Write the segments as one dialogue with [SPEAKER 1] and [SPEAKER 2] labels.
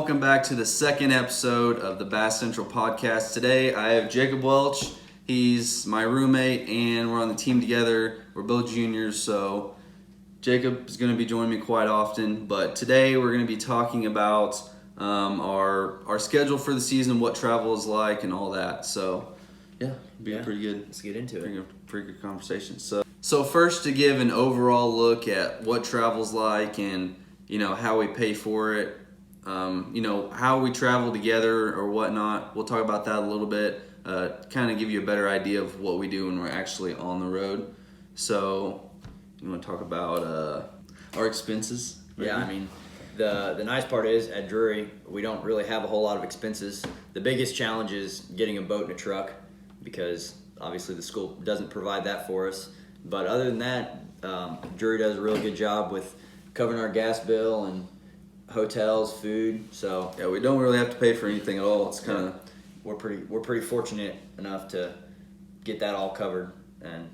[SPEAKER 1] welcome back to the second episode of the Bass Central podcast. Today I have Jacob Welch. He's my roommate and we're on the team together. We're both juniors, so Jacob is going to be joining me quite often. But today we're going to be talking about our schedule for the season, what travel is like, and all that. So yeah, it'll be pretty good.
[SPEAKER 2] Let's get into it.
[SPEAKER 1] Pretty good conversation. So first, to give an overall look at what travel's like and how we pay for it, how we travel together or whatnot. We'll talk about that a little bit, kind of give you a better idea of what we do when we're actually on the road. So you want to talk about our expenses?
[SPEAKER 2] Maybe? Yeah, I mean, the nice part is at Drury, we don't really have a whole lot of expenses. The biggest challenge is getting a boat and a truck because obviously the school doesn't provide that for us. But other than that, Drury does a really good job with covering our gas bill and hotels, food. So
[SPEAKER 1] yeah, we don't really have to pay for anything at all. It's kind of
[SPEAKER 2] we're pretty fortunate enough to get that all covered. And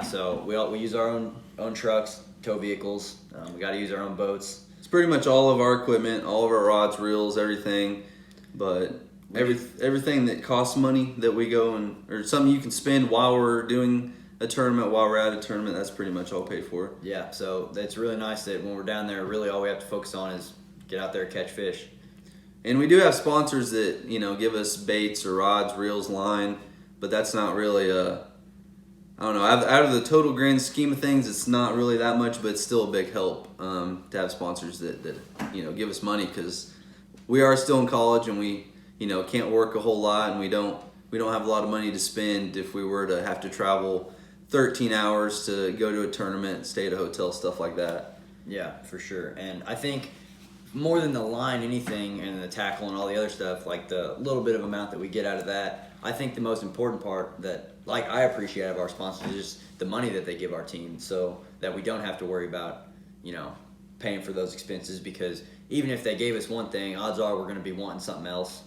[SPEAKER 2] so we use our own trucks, tow vehicles. We got to use our own boats.
[SPEAKER 1] It's pretty much all of our equipment, all of our rods, reels, everything. But everything that costs money that we go or something you can spend while we're doing a tournament, while we're at a tournament, that's pretty much all paid for.
[SPEAKER 2] Yeah, so it's really nice that when we're down there, really all we have to focus on is get out there and catch fish.
[SPEAKER 1] And we do have sponsors that, give us baits or rods, reels, line, but that's not really I don't know, out of the total grand scheme of things, it's not really that much, but it's still a big help to have sponsors that give us money, because we are still in college and we, can't work a whole lot, and we don't have a lot of money to spend if we were to have to travel 13 hours to go to a tournament, stay at a hotel, stuff like that.
[SPEAKER 2] Yeah, for sure. And I think more than the line, anything, and the tackle and all the other stuff, like the little bit of amount that we get out of that, I think the most important part that, I appreciate of our sponsors is just the money that they give our team, so that we don't have to worry about, paying for those expenses, because even if they gave us one thing, odds are we're going to be wanting something else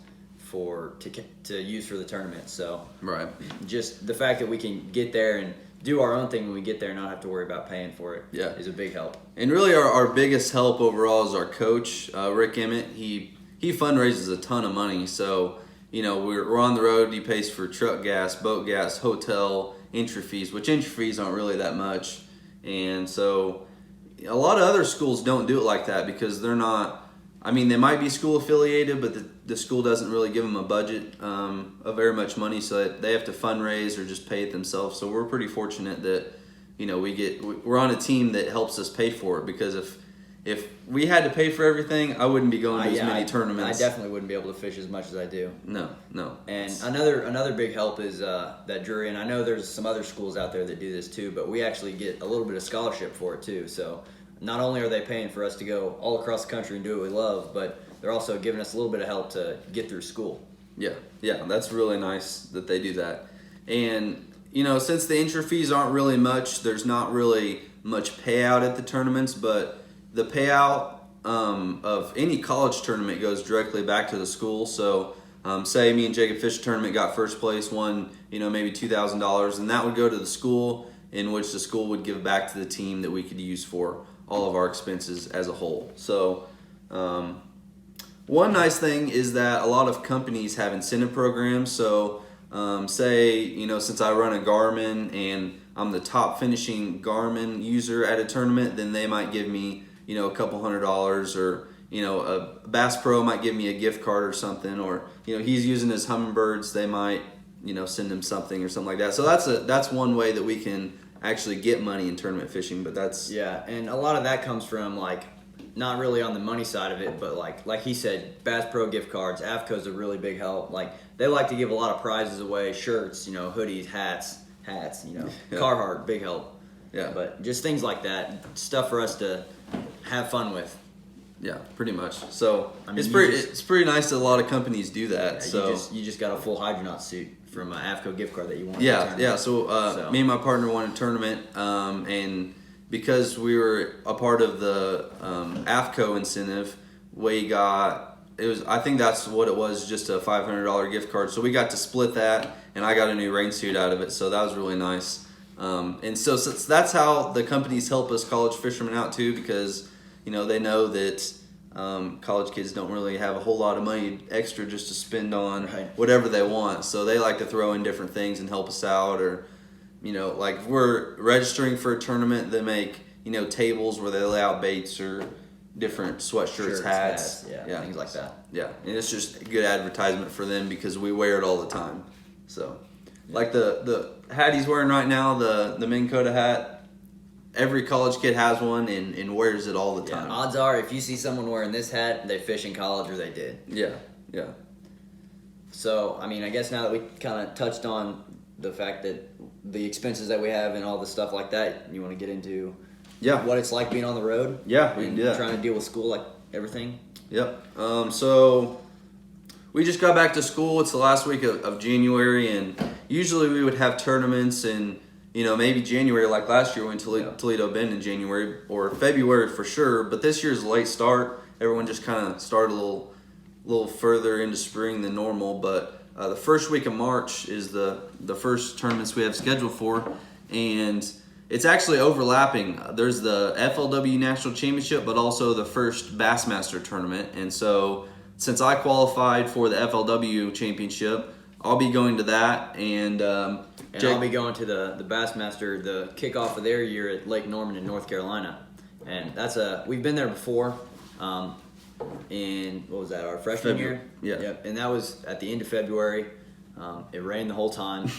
[SPEAKER 2] to use for the tournament. So
[SPEAKER 1] right,
[SPEAKER 2] just the fact that we can get there and do our own thing when we get there and not have to worry about paying for it is a big help.
[SPEAKER 1] And really our biggest help overall is our coach, Rick Emmett. He fundraises a ton of money. So, we're on the road. He pays for truck gas, boat gas, hotel, entry fees, which entry fees aren't really that much. And so a lot of other schools don't do it like that because they're not, they might be school affiliated, but the school doesn't really give them a budget of very much money, so that they have to fundraise or just pay it themselves. So we're pretty fortunate that we're on a team that helps us pay for it, because if we had to pay for everything, I wouldn't be going to as many tournaments.
[SPEAKER 2] I definitely wouldn't be able to fish as much as I do.
[SPEAKER 1] No.
[SPEAKER 2] And another big help is that Drury, and I know there's some other schools out there that do this too, but we actually get a little bit of scholarship for it too. So not only are they paying for us to go all across the country and do what we love, but they're also giving us a little bit of help to get through school.
[SPEAKER 1] Yeah, that's really nice that they do that. And, since the entry fees aren't really much, there's not really much payout at the tournaments, but the payout of any college tournament goes directly back to the school. So say me and Jacob fish a tournament, got first place, won, maybe $2,000, and that would go to the school, in which the school would give back to the team that we could use for all of our expenses as a whole. So one nice thing is that a lot of companies have incentive programs. So say, since I run a Garmin and I'm the top finishing Garmin user at a tournament, then they might give me, a couple $100, or, a Bass Pro might give me a gift card or something, or, he's using his Humminbirds, they might, send him something or something like that. So that's one way that we can actually get money in tournament fishing, but that's...
[SPEAKER 2] Yeah, and a lot of that comes from, not really on the money side of it, but like he said, Bass Pro gift cards, AFCO's a really big help. They like to give a lot of prizes away, shirts, hoodies, hats, Carhartt, big help.
[SPEAKER 1] Yeah.
[SPEAKER 2] But just things like that, stuff for us to have fun with.
[SPEAKER 1] Yeah, pretty much. So it's pretty nice that a lot of companies do that.
[SPEAKER 2] Yeah,
[SPEAKER 1] so
[SPEAKER 2] you just got a full hydronaut suit from an AFCO gift card that you won.
[SPEAKER 1] Yeah. So me and my partner won a tournament, and because we were a part of the AFCO incentive, we got I think that's what it was, just a $500 gift card. So we got to split that, and I got a new rain suit out of it. So that was really nice. And so that's how the companies help us college fishermen out too, because they know that College kids don't really have a whole lot of money extra just to spend on
[SPEAKER 2] Right.
[SPEAKER 1] whatever they want. So they like to throw in different things and help us out. Or, like if we're registering for a tournament, they make, tables where they lay out baits or different sweatshirts,
[SPEAKER 2] Shirts,
[SPEAKER 1] hats.
[SPEAKER 2] yeah, things like that.
[SPEAKER 1] Yeah, and it's just a good advertisement for them because we wear it all the time. So, like the hat he's wearing right now, the Minn Kota hat, every college kid has one and wears it all the
[SPEAKER 2] Yeah,
[SPEAKER 1] time.
[SPEAKER 2] odds are if you see someone wearing this hat, they fish in college or they did.
[SPEAKER 1] Yeah.
[SPEAKER 2] So, I mean, I guess now that we kind of touched on the fact that the expenses that we have and all the stuff like that, you want to get into what it's like being on the road?
[SPEAKER 1] Yeah, we
[SPEAKER 2] and
[SPEAKER 1] can do that.
[SPEAKER 2] trying to deal with school, like everything?
[SPEAKER 1] Yep. So we just got back to school. It's the last week of January, and usually we would have tournaments in, maybe January, like last year when Toledo Bend in January, or February for sure. But this year's a late start. Everyone just kind of started a little further into spring than normal. But the first week of March is the first tournaments we have scheduled for, and it's actually overlapping. There's the FLW National Championship, but also the first Bassmaster tournament. And so since I qualified for the FLW Championship, I'll be going to that. And
[SPEAKER 2] I'll be going to the Bassmaster, the kickoff of their year at Lake Norman in North Carolina. And we've been there before in, what was that, our freshman
[SPEAKER 1] February.
[SPEAKER 2] year?
[SPEAKER 1] Yeah.
[SPEAKER 2] Yep. And that was at the end of February. It rained the whole time.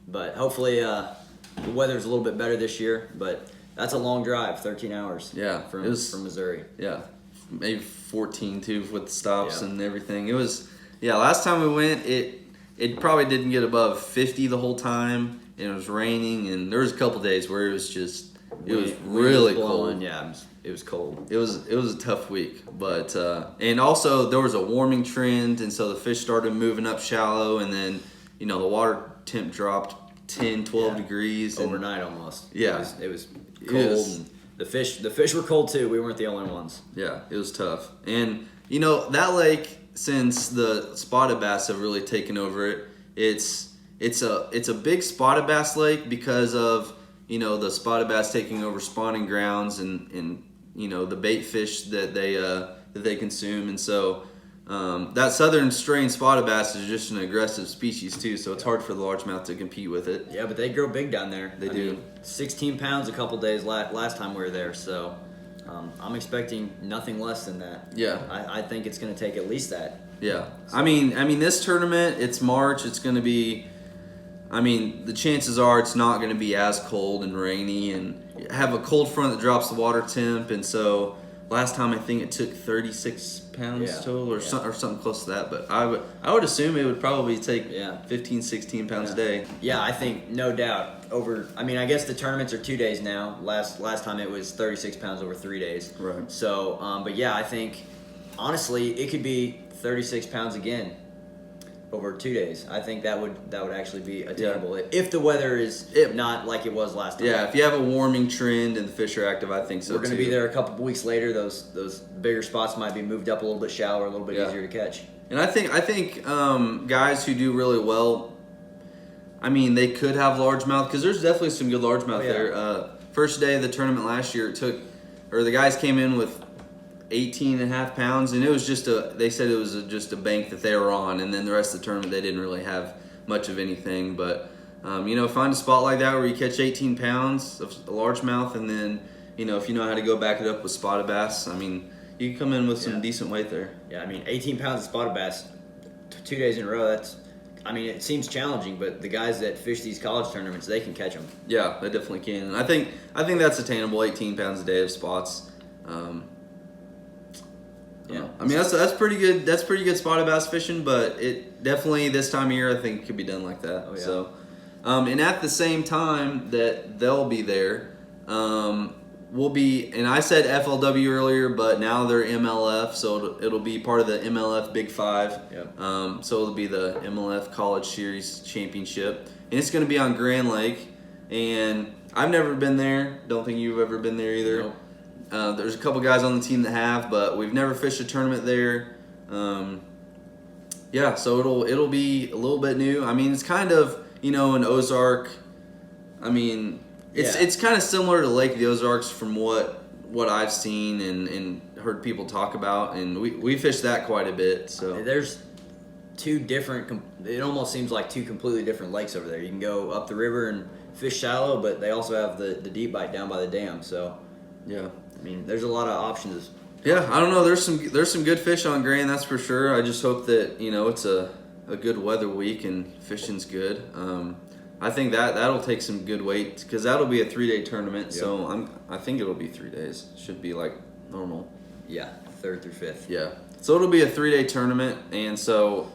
[SPEAKER 2] But hopefully the weather's a little bit better this year. But that's a long drive, 13 hours from Missouri.
[SPEAKER 1] Yeah, maybe 14 too with the stops
[SPEAKER 2] Yeah.
[SPEAKER 1] and everything. It was, last time we went, it probably didn't get above 50 the whole time, and it was raining, and there was a couple days where it was just, it was really cold.
[SPEAKER 2] Yeah, it was cold.
[SPEAKER 1] It was a tough week, but and also there was a warming trend, and so the fish started moving up shallow, and then the water temp dropped 10, 12 degrees
[SPEAKER 2] overnight almost.
[SPEAKER 1] Yeah,
[SPEAKER 2] it was cold. And the fish were cold too. We weren't the only ones.
[SPEAKER 1] Yeah, it was tough. And that lake, since the spotted bass have really taken over it, it's a big spotted bass lake because of the spotted bass taking over spawning grounds and the bait fish that they consume. And so that southern strain spotted bass is just an aggressive species too, so it's hard for the largemouth to compete with it.
[SPEAKER 2] Yeah, but they grow big down there.
[SPEAKER 1] They do.
[SPEAKER 2] 16 pounds a couple days last time we were there, so I'm expecting nothing less than that.
[SPEAKER 1] Yeah.
[SPEAKER 2] I think it's going to take at least that.
[SPEAKER 1] Yeah. So. I mean this tournament, it's March, it's going to be, the chances are it's not going to be as cold and rainy and have a cold front that drops the water temp, and so last time I think it took 36 pounds total or something close to that, but I would assume it would probably take 15, 16 pounds a day.
[SPEAKER 2] Yeah, I think no doubt I guess the tournaments are 2 days now. Last time it was 36 pounds over 3 days.
[SPEAKER 1] Right.
[SPEAKER 2] So, but yeah, I think honestly it could be 36 pounds again over 2 days. I think that would actually be attainable if the weather is not like it was last time.
[SPEAKER 1] Yeah, if you have a warming trend and the fish are active, I think so.
[SPEAKER 2] We're going to be there a couple of weeks later. Those bigger spots might be moved up a little bit shallower, a little bit easier to catch.
[SPEAKER 1] And I think guys who do really well, they could have largemouth because there's definitely some good largemouth there. First day of the tournament last year, the guys came in with 18.5 pounds, and it was they said it was just a bank that they were on, and then the rest of the tournament they didn't really have much of anything. But find a spot like that where you catch 18 pounds of largemouth, and then if you know how to go back it up with spotted bass, you can come in with some decent weight there.
[SPEAKER 2] Yeah, 18 pounds of spotted bass 2 days in a row, it seems challenging, but the guys that fish these college tournaments, they can catch them.
[SPEAKER 1] Yeah, they definitely can. And I think that's attainable, 18 pounds a day of spots. That's pretty good. That's pretty good spotted bass fishing, but it definitely this time of year I think it could be done like that.
[SPEAKER 2] Oh, yeah.
[SPEAKER 1] So, and at the same time that they'll be there, we'll be. And I said FLW earlier, but now they're MLF, so it'll be part of the MLF Big Five.
[SPEAKER 2] Yep.
[SPEAKER 1] So it'll be the MLF College Series Championship, and it's going to be on Grand Lake. And I've never been there. Don't think you've ever been there either.
[SPEAKER 2] Nope.
[SPEAKER 1] There's a couple guys on the team that have, but we've never fished a tournament there. So it'll be a little bit new. It's kind of an Ozark. It's kind of similar to Lake of the Ozarks from what what I've seen and heard people talk about, and we fish that quite a bit. So
[SPEAKER 2] There's two different. It almost seems like two completely different lakes over there. You can go up the river and fish shallow, but they also have the deep bite down by the dam. So
[SPEAKER 1] yeah.
[SPEAKER 2] I mean, there's a lot of options.
[SPEAKER 1] Yeah, I don't know. There's some good fish on Grand, that's for sure. I just hope that it's a good weather week and fishing's good. I think that'll take some good weight because that'll be a 3-day tournament.
[SPEAKER 2] Yep.
[SPEAKER 1] So I think it'll be 3 days. Should be like normal.
[SPEAKER 2] Yeah, 3rd through 5th.
[SPEAKER 1] Yeah. So it'll be a 3-day tournament, and so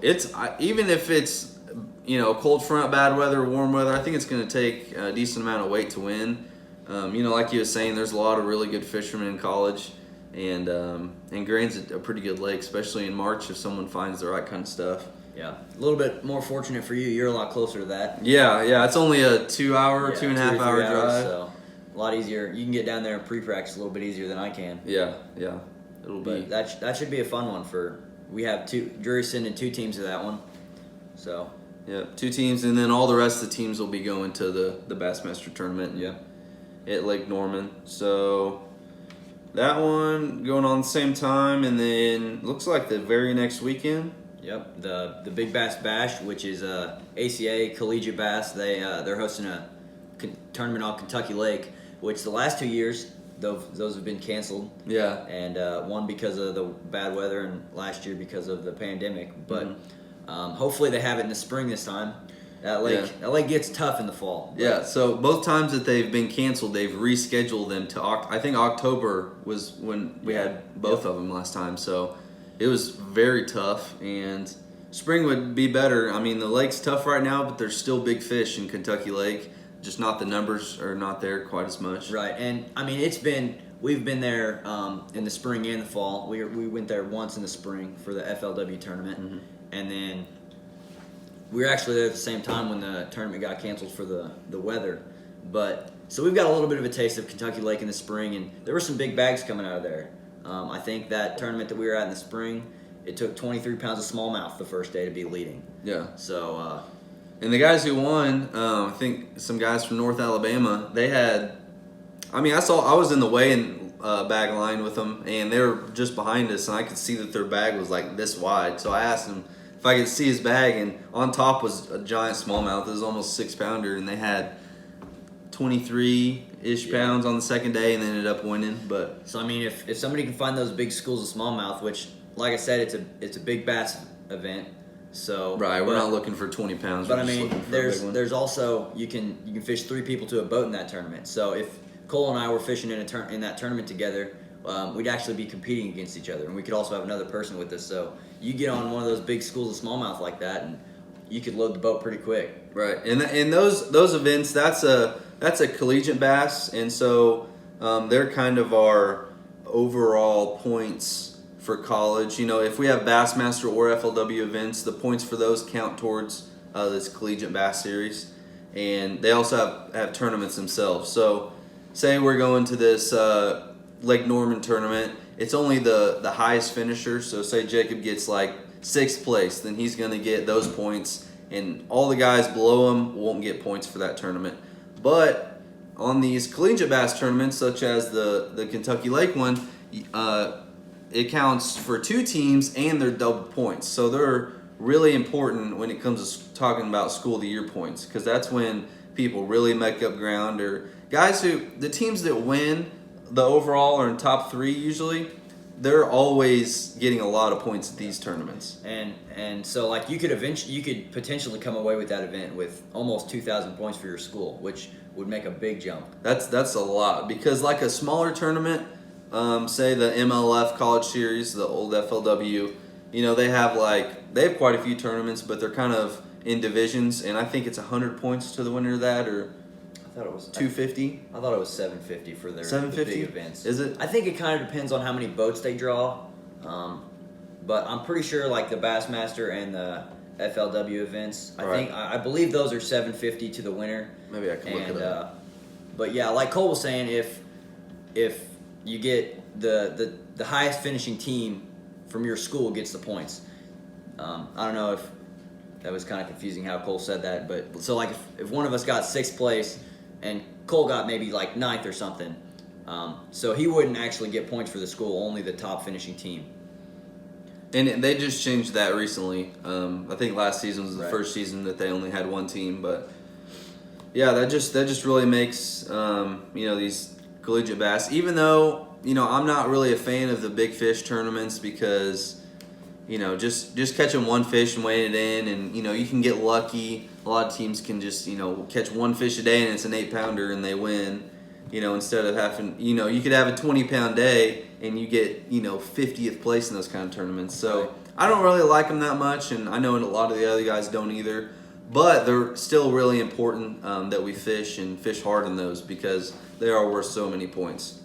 [SPEAKER 1] even if it's cold front, bad weather, warm weather, I think it's going to take a decent amount of weight to win. Like you were saying, there's a lot of really good fishermen in college. And Grand's a pretty good lake, especially in March if someone finds the right kind of stuff.
[SPEAKER 2] Yeah, a little bit more fortunate for you. You're a lot closer to that.
[SPEAKER 1] Yeah. It's only a 2-hour, 2.5
[SPEAKER 2] 2 or 3
[SPEAKER 1] hour
[SPEAKER 2] hours,
[SPEAKER 1] drive.
[SPEAKER 2] so a lot easier. You can get down there and pre-practice a little bit easier than I can.
[SPEAKER 1] Yeah. It'll be.
[SPEAKER 2] But that should be a fun one we have Drury sending 2 teams to that one. So.
[SPEAKER 1] Yeah, 2 teams, and then all the rest of the teams will be going to the Bassmaster tournament.
[SPEAKER 2] Yeah.
[SPEAKER 1] At Lake Norman. So that one going on the same time, and then looks like the very next weekend.
[SPEAKER 2] Yep, the Big Bass Bash, which is ACA Collegiate Bass. They're hosting a tournament on Kentucky Lake, which the last 2 years those have been canceled.
[SPEAKER 1] Yeah.
[SPEAKER 2] And one because of the bad weather, and last year because of the pandemic. But hopefully they have it in the spring this time. That lake gets tough in the fall.
[SPEAKER 1] Yeah, so both times that they've been canceled, they've rescheduled them to I think October was when we had both of them last time. So it was very tough, and spring would be better. I mean, the lake's tough right now, but there's still big fish in Kentucky Lake. Just not the numbers are not there quite as much.
[SPEAKER 2] Right, and I mean we've been there in the spring and the fall. We went there once in the spring for the FLW tournament, and then we were actually there at the same time when the tournament got canceled for the weather. But so we've got a little bit of a taste of Kentucky Lake in the spring, and there were some big bags coming out of there. I think that tournament that we were at in the spring, it took 23 pounds of smallmouth the first day to be leading.
[SPEAKER 1] Yeah.
[SPEAKER 2] So.
[SPEAKER 1] And the guys who won, I think some guys from North Alabama, they had. I mean, I was in the weigh-in bag line with them, and they were just behind us, and I could see that their bag was like this wide. So I asked them if I could see his bag, and on top was a giant smallmouth. It was almost 6-pounder, and they had 23-ish pounds on the second day, and they ended up winning. But
[SPEAKER 2] so I mean, if somebody can find those big schools of smallmouth, which, like I said, it's a big bass event. So
[SPEAKER 1] right, we're not looking for 20 pounds.
[SPEAKER 2] But I mean, there's also you can fish 3 people to a boat in that tournament. So if Cole and I were fishing in that tournament together, we'd actually be competing against each other, and we could also have another person with us. So you get on one of those big schools of smallmouth like that, and you could load the boat pretty quick.
[SPEAKER 1] Right, and those events, that's a collegiate bass, and so they're kind of our overall points for college. If we have Bassmaster or FLW events, the points for those count towards this collegiate bass series, and they also have tournaments themselves. So say we're going to this Lake Norman tournament, it's only the highest finisher. So say Jacob gets like 6th place, then he's going to get those points, and all the guys below him won't get points for that tournament. But on these collegiate bass tournaments, such as the Kentucky Lake one, it counts for 2 teams and they're double points. So they're really important when it comes to talking about school of the year points, because that's when people really make up ground, or the teams that win the overall are in top 3 usually. They're always getting a lot of points at these tournaments.
[SPEAKER 2] And so like you could potentially come away with that event with almost 2,000 points for your school, which would make a big jump.
[SPEAKER 1] That's a lot, because like a smaller tournament, say the MLF College Series, the old FLW, they have quite a few tournaments, but they're kind of in divisions, and I think it's 100 points to the winner of that, or
[SPEAKER 2] I thought it was
[SPEAKER 1] 250.
[SPEAKER 2] I thought it was 750 for their
[SPEAKER 1] 750
[SPEAKER 2] big events.
[SPEAKER 1] Is it?
[SPEAKER 2] I think it kind of depends on how many boats they draw, but I'm pretty sure like the Bassmaster and the FLW events, I believe those are 750 to the winner.
[SPEAKER 1] Maybe I can look it up.
[SPEAKER 2] But yeah, like Cole was saying, if you get the highest finishing team from your school gets the points. I don't know if that was kind of confusing how Cole said that, but so like if one of us got 6th place and Cole got maybe like 9th or something, So he wouldn't actually get points for the school, only the top finishing team.
[SPEAKER 1] And they just changed that recently. I think last season was the
[SPEAKER 2] Right.
[SPEAKER 1] first season that they only had one team, but yeah, that just really makes these collegiate bass. Even though I'm not really a fan of the big fish tournaments because just catching one fish and weighing it in, and you can get lucky. A lot of teams can just catch one fish a day and it's an 8-pounder and they win. Instead of having you could have a 20-pound day and you get 50th place in those kind of tournaments. So
[SPEAKER 2] Right.
[SPEAKER 1] I don't really like them that much, and I know a lot of the other guys don't either. But they're still really important that we fish and fish hard in those because they are worth so many points.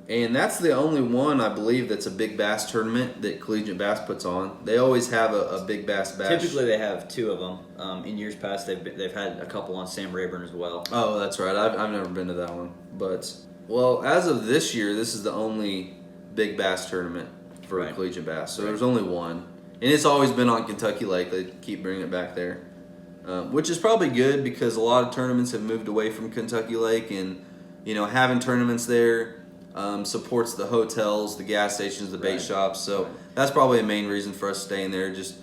[SPEAKER 1] And that's the only one, I believe, that's a big bass tournament that Collegiate Bass puts on. They always have a big bass bash.
[SPEAKER 2] Typically, they have 2 of them. In years past, they've had a couple on Sam Rayburn as well.
[SPEAKER 1] Oh, that's right. I've never been to that one. But, well, as of this year, this is the only big bass tournament for
[SPEAKER 2] Right.
[SPEAKER 1] Collegiate Bass. So
[SPEAKER 2] Right.
[SPEAKER 1] there's only one. And it's always been on Kentucky Lake. They keep bringing it back there. Which is probably good because a lot of tournaments have moved away from Kentucky Lake, and having tournaments there supports the hotels, the gas stations, the bait
[SPEAKER 2] Right.
[SPEAKER 1] shops. So
[SPEAKER 2] Right.
[SPEAKER 1] that's probably a main reason for us staying there. Just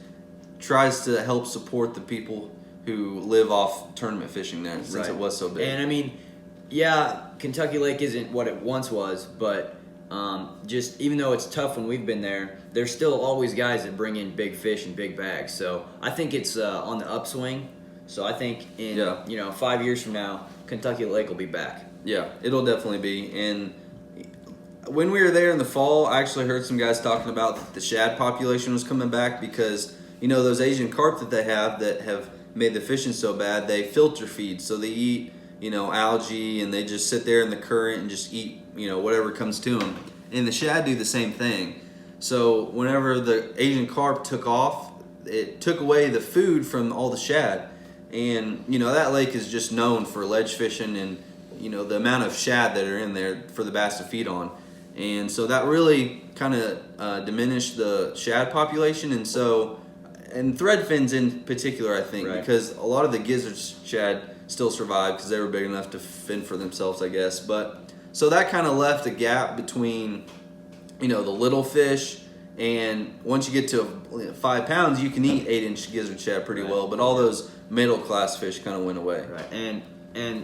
[SPEAKER 1] tries to help support the people who live off tournament fishing there since
[SPEAKER 2] Right.
[SPEAKER 1] it was so big.
[SPEAKER 2] And I mean, yeah, Kentucky Lake isn't what it once was, but just even though it's tough when we've been there, there's still always guys that bring in big fish and big bags. So I think it's on the upswing. So I think in 5 years from now, Kentucky Lake will be back.
[SPEAKER 1] Yeah, it'll definitely be. And when we were there in the fall, I actually heard some guys talking about that the shad population was coming back because those Asian carp that they have that have made the fishing so bad, they filter feed, so they eat algae and they just sit there in the current and just eat whatever comes to them. And the shad do the same thing. So whenever the Asian carp took off, it took away the food from all the shad. And that lake is just known for ledge fishing and the amount of shad that are in there for the bass to feed on. And so that really kind of diminished the shad population. And threadfins in particular, I think,
[SPEAKER 2] Right.
[SPEAKER 1] because a lot of the gizzard shad still survived because they were big enough to fend for themselves, I guess. But so that kind of left a gap between the little fish, and once you get to 5 pounds, you can eat 8-inch gizzard shad pretty
[SPEAKER 2] Right.
[SPEAKER 1] well. But all those middle class fish kind of went away.
[SPEAKER 2] Right. And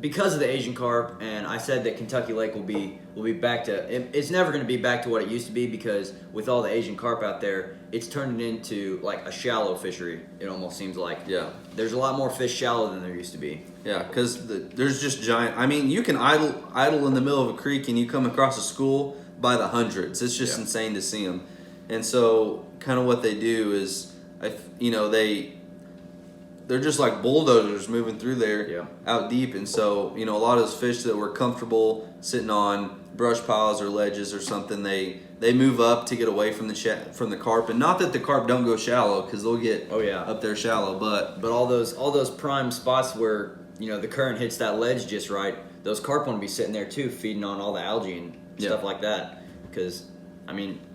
[SPEAKER 2] because of the Asian carp, and I said that Kentucky Lake will be back to. It's never going to be back to what it used to be because with all the Asian carp out there, it's turned into like a shallow fishery. It almost seems like.
[SPEAKER 1] Yeah.
[SPEAKER 2] There's a lot more fish shallow than there used to be.
[SPEAKER 1] Yeah, because there's just giant. I mean, you can idle in the middle of a creek and you come across a school by the hundreds. It's just insane to see them. And so, kind of what they do is, they're just like bulldozers moving through there out deep. And so, a lot of those fish that were comfortable sitting on brush piles or ledges or something, they move up to get away from the carp. And not that the carp don't go shallow, because they'll get up there shallow, but
[SPEAKER 2] all those prime spots where the current hits that ledge just right, those carp want to be sitting there too, feeding on all the algae and stuff like that. Because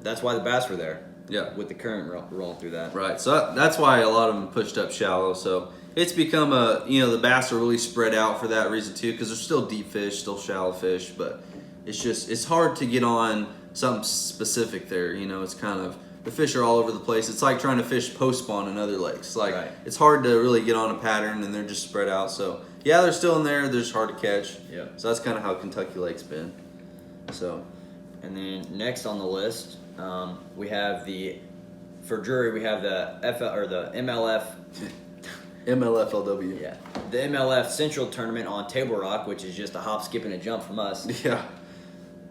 [SPEAKER 2] that's why the bass were there.
[SPEAKER 1] Yeah.
[SPEAKER 2] With the current rolling through that.
[SPEAKER 1] Right. So that's why a lot of them pushed up shallow. So it's become the bass are really spread out for that reason too, because there's still deep fish, still shallow fish, but it's hard to get on something specific there. It's kind of, the fish are all over the place. It's like trying to fish post spawn in other lakes. It's hard to really get on a pattern, and they're just spread out. So yeah, they're still in there. They're just hard to catch.
[SPEAKER 2] Yeah.
[SPEAKER 1] So that's kind of how Kentucky Lake's been. So.
[SPEAKER 2] And then next on the list, we have for Drury, we have the MLF.
[SPEAKER 1] MLFLW.
[SPEAKER 2] Yeah. The MLF Central Tournament on Table Rock, which is just a hop, skip, and a jump from us.
[SPEAKER 1] Yeah.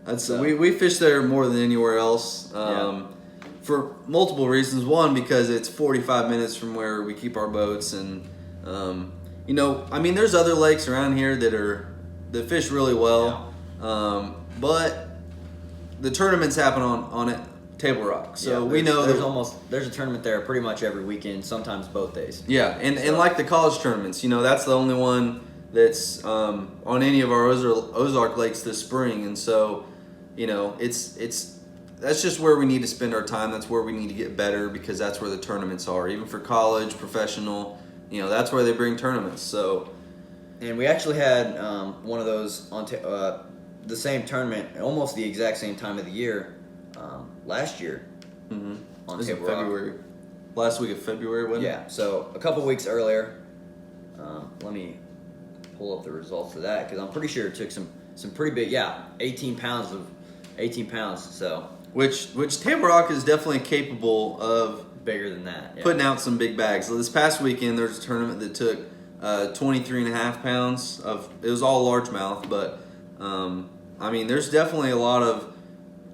[SPEAKER 1] We fish there more than anywhere else. For multiple reasons. One, because it's 45 minutes from where we keep our boats, and there's other lakes around here that fish really well. But the tournaments happen on it, Table Rock. So we know
[SPEAKER 2] there's a tournament there pretty much every weekend, sometimes both days.
[SPEAKER 1] Yeah, and like the college tournaments, that's the only one that's on any of our Ozark lakes this spring, and so that's just where we need to spend our time. That's where we need to get better, because that's where the tournaments are. Even for college, professional, that's where they bring tournaments. So,
[SPEAKER 2] and we actually had one of those on the same tournament, almost the exact same time of the year, last year on
[SPEAKER 1] This is
[SPEAKER 2] Table Rock.
[SPEAKER 1] February. Last week of February, wasn't it?
[SPEAKER 2] Yeah, so a couple weeks earlier. Let me pull up the results of that because I'm pretty sure it took some pretty big. Yeah, 18 pounds. So
[SPEAKER 1] Which Table Rock is definitely capable of
[SPEAKER 2] bigger than that. Yeah.
[SPEAKER 1] putting out some big bags. So this past weekend, there was a tournament that took 23.5 pounds of. It was all largemouth, but I mean, there's definitely a lot of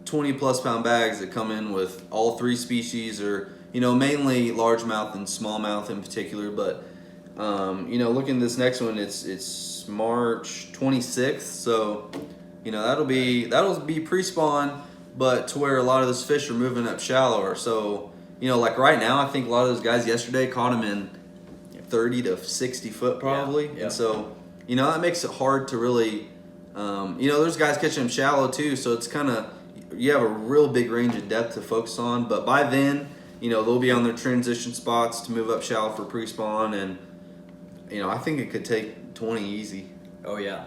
[SPEAKER 1] 20+ pound bags that come in with all three species, or mainly largemouth and smallmouth in particular. But looking at this next one, it's March 26th, so that'll be pre-spawn, but to where a lot of those fish are moving up shallower. So like right now, I think a lot of those guys yesterday caught them in 30 to 60 foot probably,
[SPEAKER 2] Yeah.
[SPEAKER 1] and so that makes it hard to really. There's guys catching them shallow too, so it's kind of you have a real big range of depth to focus on. But by then, they'll be on their transition spots to move up shallow for pre-spawn, and I think it could take 20 easy.
[SPEAKER 2] Oh yeah,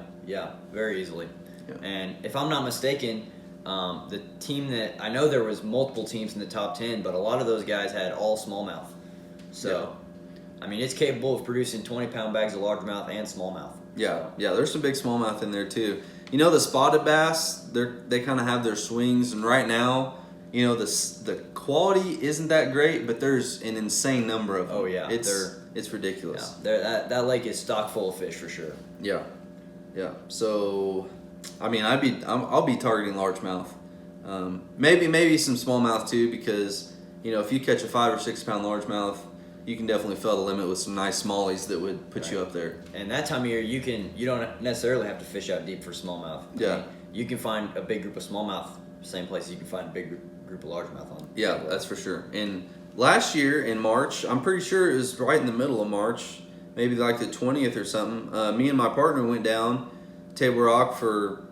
[SPEAKER 2] very easily.
[SPEAKER 1] Yeah.
[SPEAKER 2] And if I'm not mistaken, the team that I know there was multiple teams in the top 10, but a lot of those guys had all smallmouth. So, I mean, it's capable of producing 20-pound bags of largemouth and smallmouth.
[SPEAKER 1] Yeah, there's some big smallmouth in there too. The spotted bass, they kind of have their swings, and right now, the quality isn't that great, but there's an insane number of them.
[SPEAKER 2] Oh yeah,
[SPEAKER 1] it's ridiculous.
[SPEAKER 2] Yeah, that lake is stock full of fish for sure.
[SPEAKER 1] Yeah. So, I mean, I'll be targeting largemouth. Maybe some smallmouth too, because if you catch a 5 or 6 pound largemouth, you can definitely fill the limit with some nice smallies that would put you up there.
[SPEAKER 2] And that time of year, you don't necessarily have to fish out deep for smallmouth.
[SPEAKER 1] Yeah.
[SPEAKER 2] I mean, you can find a big group of smallmouth same place you can find a big group of largemouth on.
[SPEAKER 1] Yeah, that's for sure. And last year in March, I'm pretty sure it was right in the middle of March, maybe like the 20th or something. Me and my partner went down Table Rock for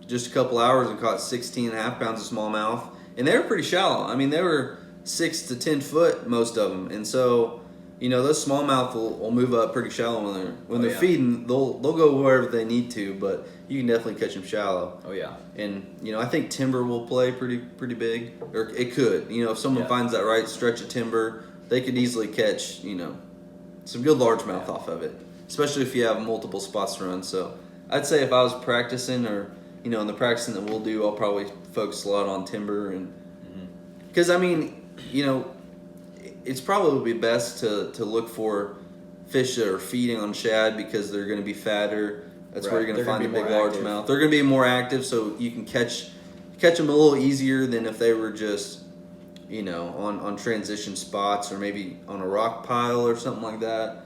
[SPEAKER 1] just a couple hours and caught 16.5 pounds of smallmouth, and they were pretty shallow. I mean, they were 6 to 10 foot, most of them, and so those smallmouth will move up pretty shallow when they're feeding. They'll go wherever they need to, but you can definitely catch them shallow.
[SPEAKER 2] Oh yeah.
[SPEAKER 1] And I think timber will play pretty big, or it could. If someone finds that right stretch of timber, they could easily catch some good largemouth off of it, especially if you have multiple spots to run. So I'd say if I was practicing, or in the practicing that we'll do, I'll probably focus a lot on timber, and because I mean it's probably best to look for fish that are feeding on shad, because they're going to be fatter. That's where you're going to find the big largemouth. They're going to be more active, so you can catch them a little easier than if they were just on transition spots, or maybe on a rock pile or something like that.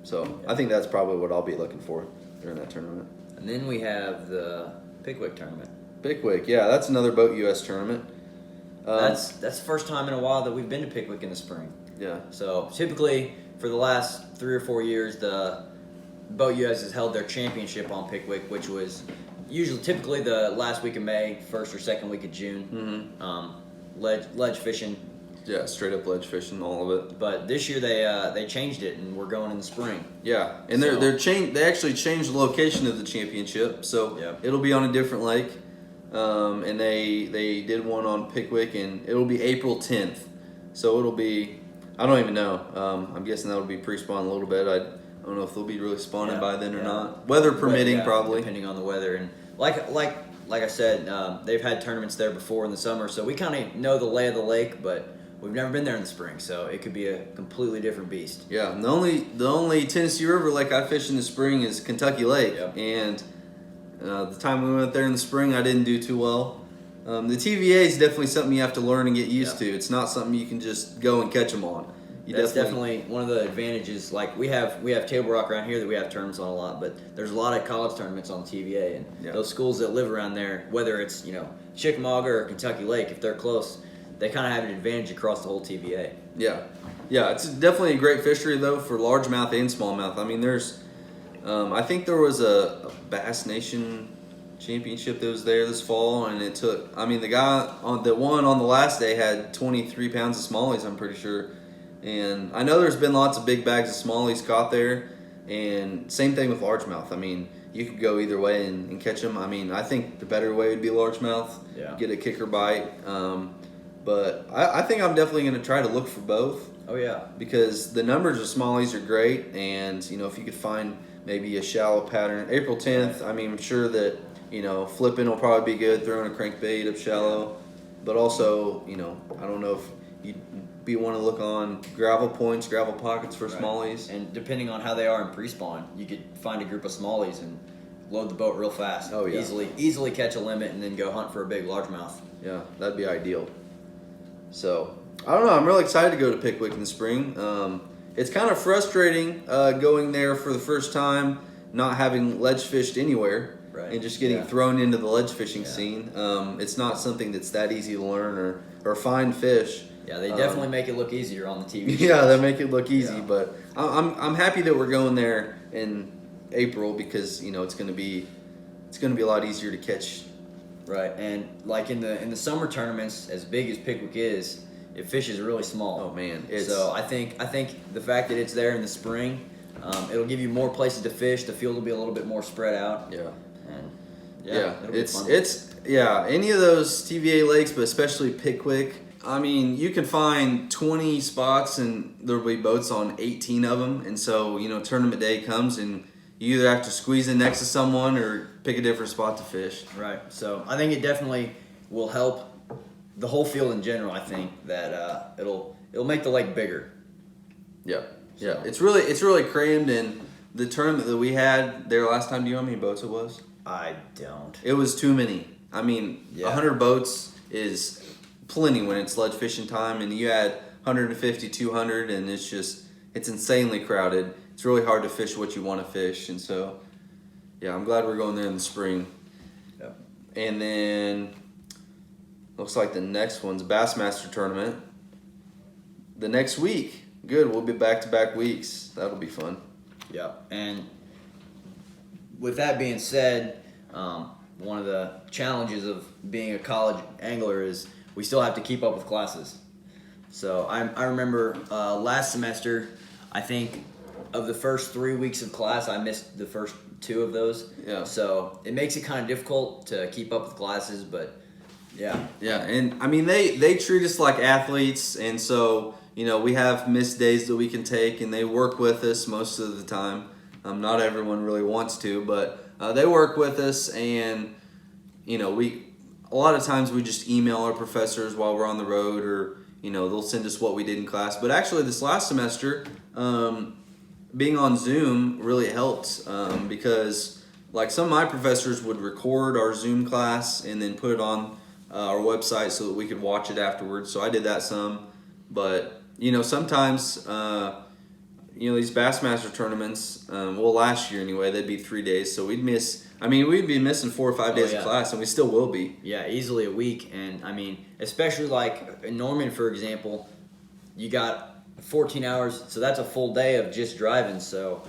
[SPEAKER 1] So I think that's probably what I'll be looking for during that tournament.
[SPEAKER 2] And then we have the Pickwick tournament.
[SPEAKER 1] Pickwick, yeah, that's another Boat US tournament.
[SPEAKER 2] That's the first time in a while that we've been to Pickwick in the spring.
[SPEAKER 1] Yeah.
[SPEAKER 2] So typically, for the last 3 or 4 years, the Boat US has held their championship on Pickwick, which was typically the last week of May, first or second week of June. Ledge fishing.
[SPEAKER 1] Yeah, straight up ledge fishing, all of it.
[SPEAKER 2] But this year they changed it, and we're going in the spring.
[SPEAKER 1] Yeah, and they actually changed the location of the championship, so it'll be on a different lake. And they did one on Pickwick, and it'll be April 10th. So it'll be, I don't even know. I'm guessing that'll be pre-spawn a little bit. I don't know if they'll be really spawning by then or not. Weather permitting, probably.
[SPEAKER 2] Depending on the weather. And like I said, they've had tournaments there before in the summer, so we kind of know the lay of the lake, but we've never been there in the spring, so it could be a completely different beast.
[SPEAKER 1] Yeah, and the only Tennessee River lake I fish in the spring is Kentucky Lake, and the time we went there in the spring, I didn't do too well. The TVA is definitely something you have to learn and get used to. It's not something you can just go and catch them on.
[SPEAKER 2] That's definitely one of the advantages. Like we have Table Rock around here that we have tournaments on a lot, but there's a lot of college tournaments on TVA, and those schools that live around there, whether it's Chickamauga or Kentucky Lake, if they're close, they kind of have an advantage across the whole TVA.
[SPEAKER 1] Yeah, it's definitely a great fishery though for largemouth and smallmouth. I mean, there's, I think there was a Bass Nation championship that was there this fall, and it took. I mean, the guy that won on the last day had 23 pounds of smallies, I'm pretty sure. And I know there's been lots of big bags of smallies caught there, and same thing with largemouth. I mean, you could go either way and catch them. I mean, I think the better way would be largemouth.
[SPEAKER 2] Yeah.
[SPEAKER 1] Get a kicker bite. But I think I'm definitely going to try to look for both.
[SPEAKER 2] Oh yeah.
[SPEAKER 1] Because the numbers of smallies are great, and if you could find maybe a shallow pattern, April 10th. I mean, I'm sure that flipping will probably be good, throwing a crankbait up shallow, but also I don't know if you'd want to look on gravel points, gravel pockets for smallies.
[SPEAKER 2] And depending on how they are in pre-spawn, you could find a group of smallies and load the boat real fast.
[SPEAKER 1] Oh yeah.
[SPEAKER 2] Easily catch a limit and then go hunt for a big largemouth.
[SPEAKER 1] Yeah, that'd be ideal. So I don't know. I'm really excited to go to Pickwick in the spring. It's kind of frustrating going there for the first time, not having ledge fished anywhere, and just getting thrown into the ledge fishing scene. It's not something that's that easy to learn or find fish.
[SPEAKER 2] Yeah, they definitely make it look easier on the TV shows.
[SPEAKER 1] Yeah, they make it look easy,
[SPEAKER 2] Yeah.
[SPEAKER 1] but I'm happy that we're going there in April because it's going to be a lot easier to catch.
[SPEAKER 2] Right, and like in the summer tournaments, as big as Pickwick is, it fishes really small.
[SPEAKER 1] Oh man!
[SPEAKER 2] So I think the fact that it's there in the spring, it'll give you more places to fish. The field will be a little bit more spread out.
[SPEAKER 1] Yeah.
[SPEAKER 2] And it'll be fun.
[SPEAKER 1] It's any of those TVA lakes, but especially Pickwick. I mean, you can find 20 spots and there'll be boats on 18 of them, and so tournament day comes and you either have to squeeze in next to someone or pick a different spot to fish.
[SPEAKER 2] Right. So I think it definitely will help the whole field in general. I think that it'll make the lake bigger.
[SPEAKER 1] Yeah. Yeah. It's really crammed, and the tournament that we had there last time, do you know how many boats it was?
[SPEAKER 2] I don't.
[SPEAKER 1] It was too many. I mean, 100 boats is plenty when it's sledge fishing time, and you had 150, 200, and it's insanely crowded. It's really hard to fish what you want to fish, and so I'm glad we're going there in the spring.
[SPEAKER 2] Yep.
[SPEAKER 1] And then looks like the next one's Bassmaster tournament. The next week, good. We'll be back-to-back weeks. That'll be fun.
[SPEAKER 2] Yeah, and with that being said, one of the challenges of being a college angler is we still have to keep up with classes. So I remember last semester, I think of the first 3 weeks of class, I missed the first 2 of those.
[SPEAKER 1] Yeah.
[SPEAKER 2] So it makes it kind of difficult to keep up with classes, but yeah.
[SPEAKER 1] Yeah, and I mean they treat us like athletes, and so we have missed days that we can take, and they work with us most of the time. Not everyone really wants to, but they work with us, and a lot of times we just email our professors while we're on the road, or they'll send us what we did in class. But actually, this last semester, being on Zoom really helped because like some of my professors would record our Zoom class and then put it on our website so that we could watch it afterwards. So I did that some, but sometimes these Bassmaster tournaments, last year anyway, they'd be 3 days, so we'd be missing 4 or 5 days of class, and we still will be.
[SPEAKER 2] Yeah, easily a week. And I mean, especially like in Norman, for example, you got 14 hours, so that's a full day of just driving. So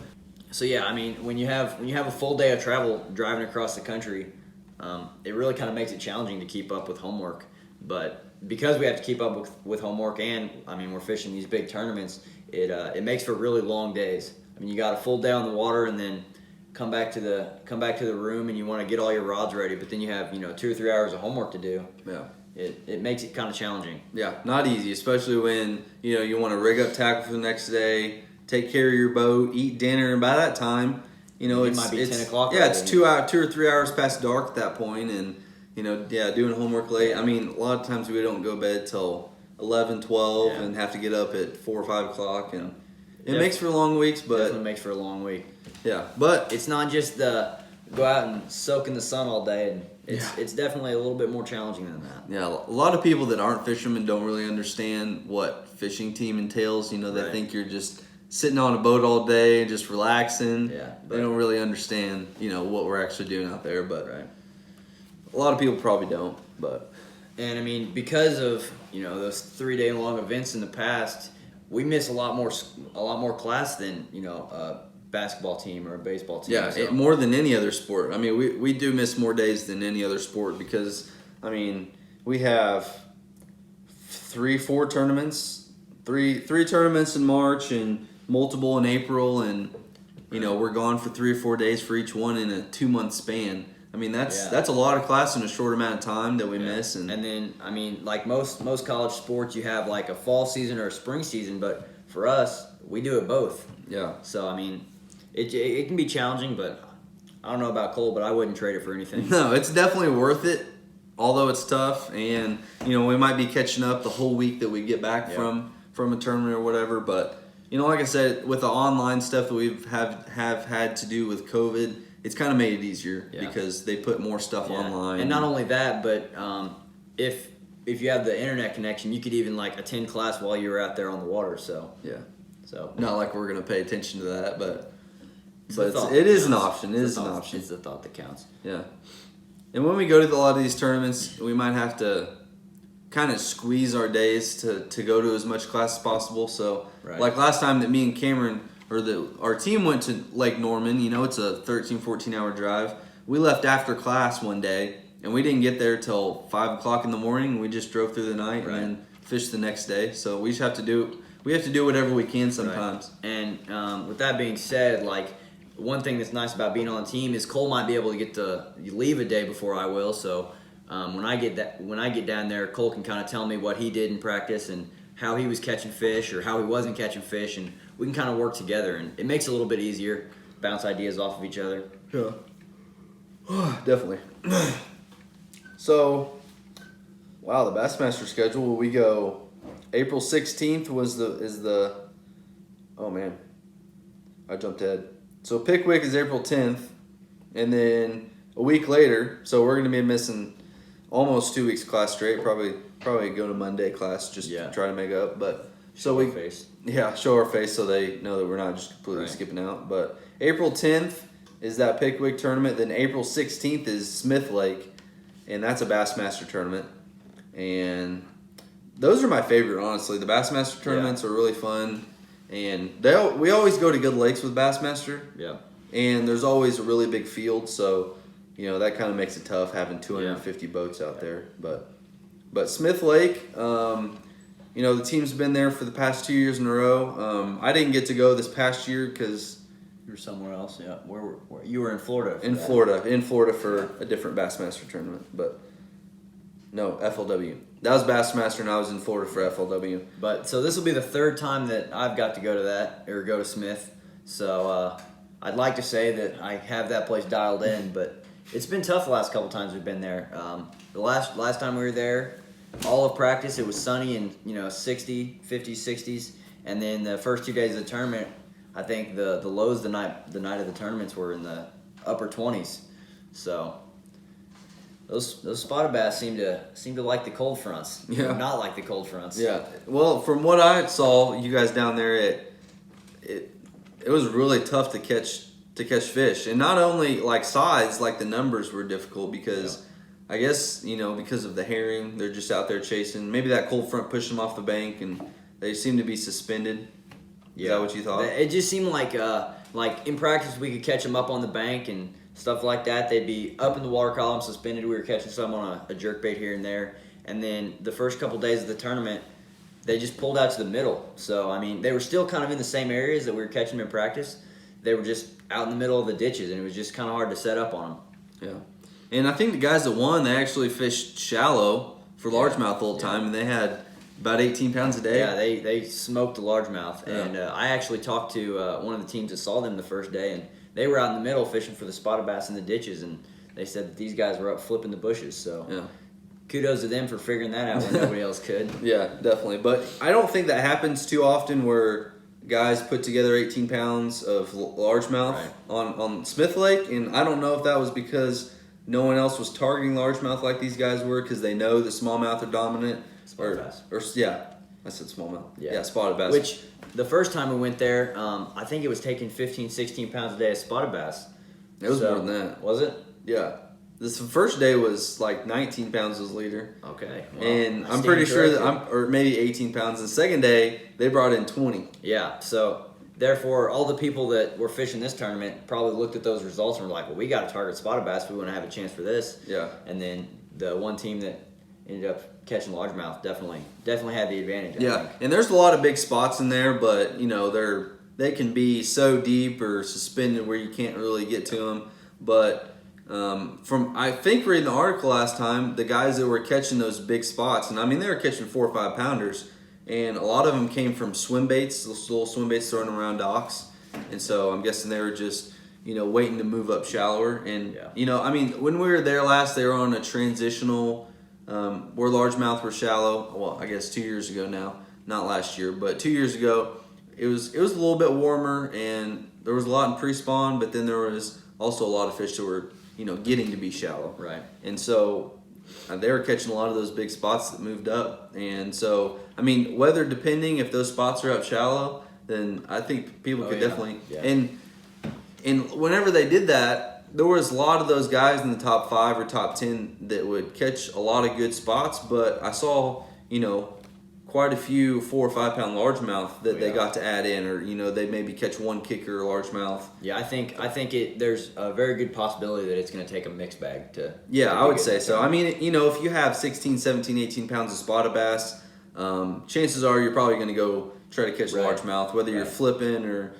[SPEAKER 2] yeah, I mean, when you have a full day of travel driving across the country, it really kind of makes it challenging to keep up with homework. But because we have to keep up with homework, and I mean we're fishing these big tournaments, it makes for really long days. I mean, you got a full day on the water, and then come back to the room, and you want to get all your rods ready, but then you have 2 or 3 hours of homework to do.
[SPEAKER 1] Yeah.
[SPEAKER 2] It makes it kind of challenging.
[SPEAKER 1] Yeah, not easy, especially when you want to rig up tackle for the next day, take care of your boat, eat dinner, and by that time, it
[SPEAKER 2] might be 10 o'clock.
[SPEAKER 1] Yeah, it's 2 or 3 hours past dark at that point, and doing homework late. I mean, a lot of times we don't go to bed till 11, 12, and have to get up at 4 or 5 o'clock, and it makes for long weeks. But
[SPEAKER 2] definitely makes for a long week.
[SPEAKER 1] Yeah, but
[SPEAKER 2] it's not just the go out and soak in the sun all day, and it's definitely a little bit more challenging than that.
[SPEAKER 1] Yeah, a lot of people that aren't fishermen don't really understand what fishing team entails. They think you're just sitting on a boat all day and just relaxing.
[SPEAKER 2] Yeah,
[SPEAKER 1] they don't really understand, what we're actually doing out there. But
[SPEAKER 2] right.
[SPEAKER 1] A lot of people probably don't.
[SPEAKER 2] And I mean, because of those 3 day long events in the past, we miss a lot more class than a basketball team or a baseball team.
[SPEAKER 1] Yeah, more than any other sport. I mean, we do miss more days than any other sport because, I mean, we have 3-4 tournaments, three tournaments in March and multiple in April, and You know, we're gone for 3 or 4 days for each one in a 2-month span. I mean, that's a lot of class in a short amount of time that we miss.
[SPEAKER 2] And then, I mean, like most college sports, you have like a fall season or a spring season, but for us, we do it both.
[SPEAKER 1] Yeah.
[SPEAKER 2] So, I mean, it can be challenging, but I don't know about Cole, but I wouldn't trade it for anything.
[SPEAKER 1] No, it's definitely worth it, although it's tough. And, you know, we might be catching up the whole week that we get back from a tournament or whatever. But, you know, like I said, with the online stuff that we've have had to do with COVID, it's kind of made it easier because they put more stuff online.
[SPEAKER 2] And not only that, but if you have the internet connection, you could even like attend class while you were out there on the water. So
[SPEAKER 1] not like we're gonna pay attention to that, but
[SPEAKER 2] it
[SPEAKER 1] is an option. It is an option.
[SPEAKER 2] It's the thought that counts.
[SPEAKER 1] Yeah. And when we go to a lot of these tournaments, we might have to kind of squeeze our days to go to as much class as possible. So like last time that me and Cameron our team went to Lake Norman, you know, it's a 13, 14-hour drive. We left after class one day, and we didn't get there till 5 o'clock in the morning. We just drove through the night and then fished the next day. So we just have to do whatever we can sometimes.
[SPEAKER 2] Right. And with that being said, like one thing that's nice about being on the team is Cole might be able to get to leave a day before I will. So when I get down there, Cole can kind of tell me what he did in practice and how he was catching fish or how he wasn't catching fish, and we can kind of work together, and it makes it a little bit easier, bounce ideas off of each other.
[SPEAKER 1] Yeah. Definitely. So, wow, the Bassmaster schedule, we go April 16th oh man, I jumped ahead. So Pickwick is April 10th, and then a week later, so we're going to be missing almost 2 weeks class straight, probably go to Monday class just to try to make up, but show our face so they know that we're not just completely skipping out. But April 10th is that Pickwick tournament. Then April 16th is Smith Lake, and that's a Bassmaster tournament. And those are my favorite, honestly. The Bassmaster tournaments are really fun, and we always go to good lakes with Bassmaster.
[SPEAKER 2] Yeah.
[SPEAKER 1] And there's always a really big field, so you know that kind of makes it tough having 250 boats out there. But Smith Lake. You know, the team's been there for the past 2 years in a row. I didn't get to go this past year because
[SPEAKER 2] you were somewhere else. Yeah, where you were in Florida.
[SPEAKER 1] In Florida for a different Bassmaster tournament. But no, FLW. That was Bassmaster, and I was in Florida for FLW.
[SPEAKER 2] But so this will be the third time that I've got to go to that or go to Smith. So I'd like to say that I have that place dialed in, but it's been tough the last couple times we've been there. The last time we were there, all of practice, it was sunny and, you know, 60, 50s, 60s. And then the first 2 days of the tournament, I think the lows the night of the tournaments were in the upper 20s. So those spotted bass seem to like the cold fronts.
[SPEAKER 1] Yeah.
[SPEAKER 2] Not like the cold fronts.
[SPEAKER 1] Yeah. Well, from what I saw, you guys down there, it was really tough to catch fish. And not only like size, like the numbers were difficult because I guess, you know, because of the herring, they're just out there chasing. Maybe that cold front pushed them off the bank, and they seem to be suspended. Is that what you thought?
[SPEAKER 2] It just seemed like in practice we could catch them up on the bank and stuff like that. They'd be up in the water column, suspended. We were catching some on a jerkbait here and there. And then the first couple days of the tournament, they just pulled out to the middle. So, I mean, they were still kind of in the same areas that we were catching them in practice. They were just out in the middle of the ditches, and it was just kind of hard to set up on them.
[SPEAKER 1] Yeah. And I think the guys that won, they actually fished shallow for largemouth all the time, and they had about 18 pounds a day.
[SPEAKER 2] Yeah, they smoked the largemouth. And I actually talked to one of the teams that saw them the first day, and they were out in the middle fishing for the spotted bass in the ditches, and they said that these guys were up flipping the bushes. So kudos to them for figuring that out when nobody else could.
[SPEAKER 1] Yeah, definitely. But I don't think that happens too often where guys put together 18 pounds of largemouth on Smith Lake, and I don't know if that was because no one else was targeting largemouth like these guys were because they know the smallmouth are dominant.
[SPEAKER 2] Spotted bass.
[SPEAKER 1] I said smallmouth.
[SPEAKER 2] Yeah.
[SPEAKER 1] Yeah, spotted bass.
[SPEAKER 2] Which, the first time we went there, I think it was taking 15, 16 pounds a day of spotted bass.
[SPEAKER 1] It was more than that.
[SPEAKER 2] Was it?
[SPEAKER 1] Yeah. This first day was like 19 pounds as leader.
[SPEAKER 2] Okay. Well,
[SPEAKER 1] and I'm pretty sure that or maybe 18 pounds. The second day, they brought in 20.
[SPEAKER 2] Yeah, so therefore, all the people that were fishing this tournament probably looked at those results and were like, well, we got to target spotted bass if we want to have a chance for this.
[SPEAKER 1] Yeah.
[SPEAKER 2] And then the one team that ended up catching largemouth definitely had the advantage.
[SPEAKER 1] Yeah, and there's a lot of big spots in there, but, you know, they're they can be so deep or suspended where you can't really get to them. But from I think reading the article last time, the guys that were catching those big spots, and I mean they were catching 4 or 5 pounders, and a lot of them came from swim baits, those little swim baits thrown around docks, and so I'm guessing they were just waiting to move up shallower. And I mean when we were there last, they were on a transitional where largemouth were shallow. Well, I guess 2 years ago now, not last year, but 2 years ago. It was a little bit warmer, and there was a lot in pre-spawn, but then there was also a lot of fish that were, getting to be shallow.
[SPEAKER 2] Right.
[SPEAKER 1] And so they were catching a lot of those big spots that moved up. And so, I mean, weather depending, if those spots are up shallow, then I think people could definitely.
[SPEAKER 2] Yeah.
[SPEAKER 1] And whenever they did that, there was a lot of those guys in the top 5 or top 10 that would catch a lot of good spots, but I saw, quite a few 4 or 5 pound largemouth that they got to add in, or they maybe catch one kicker or largemouth.
[SPEAKER 2] Yeah, I think there's a very good possibility that it's going to take a mixed bag to.
[SPEAKER 1] Yeah, I would say so. I mean, if you have 16, 17, 18 pounds of spotted bass, chances are you're probably going to go try to catch largemouth, whether you're flipping or.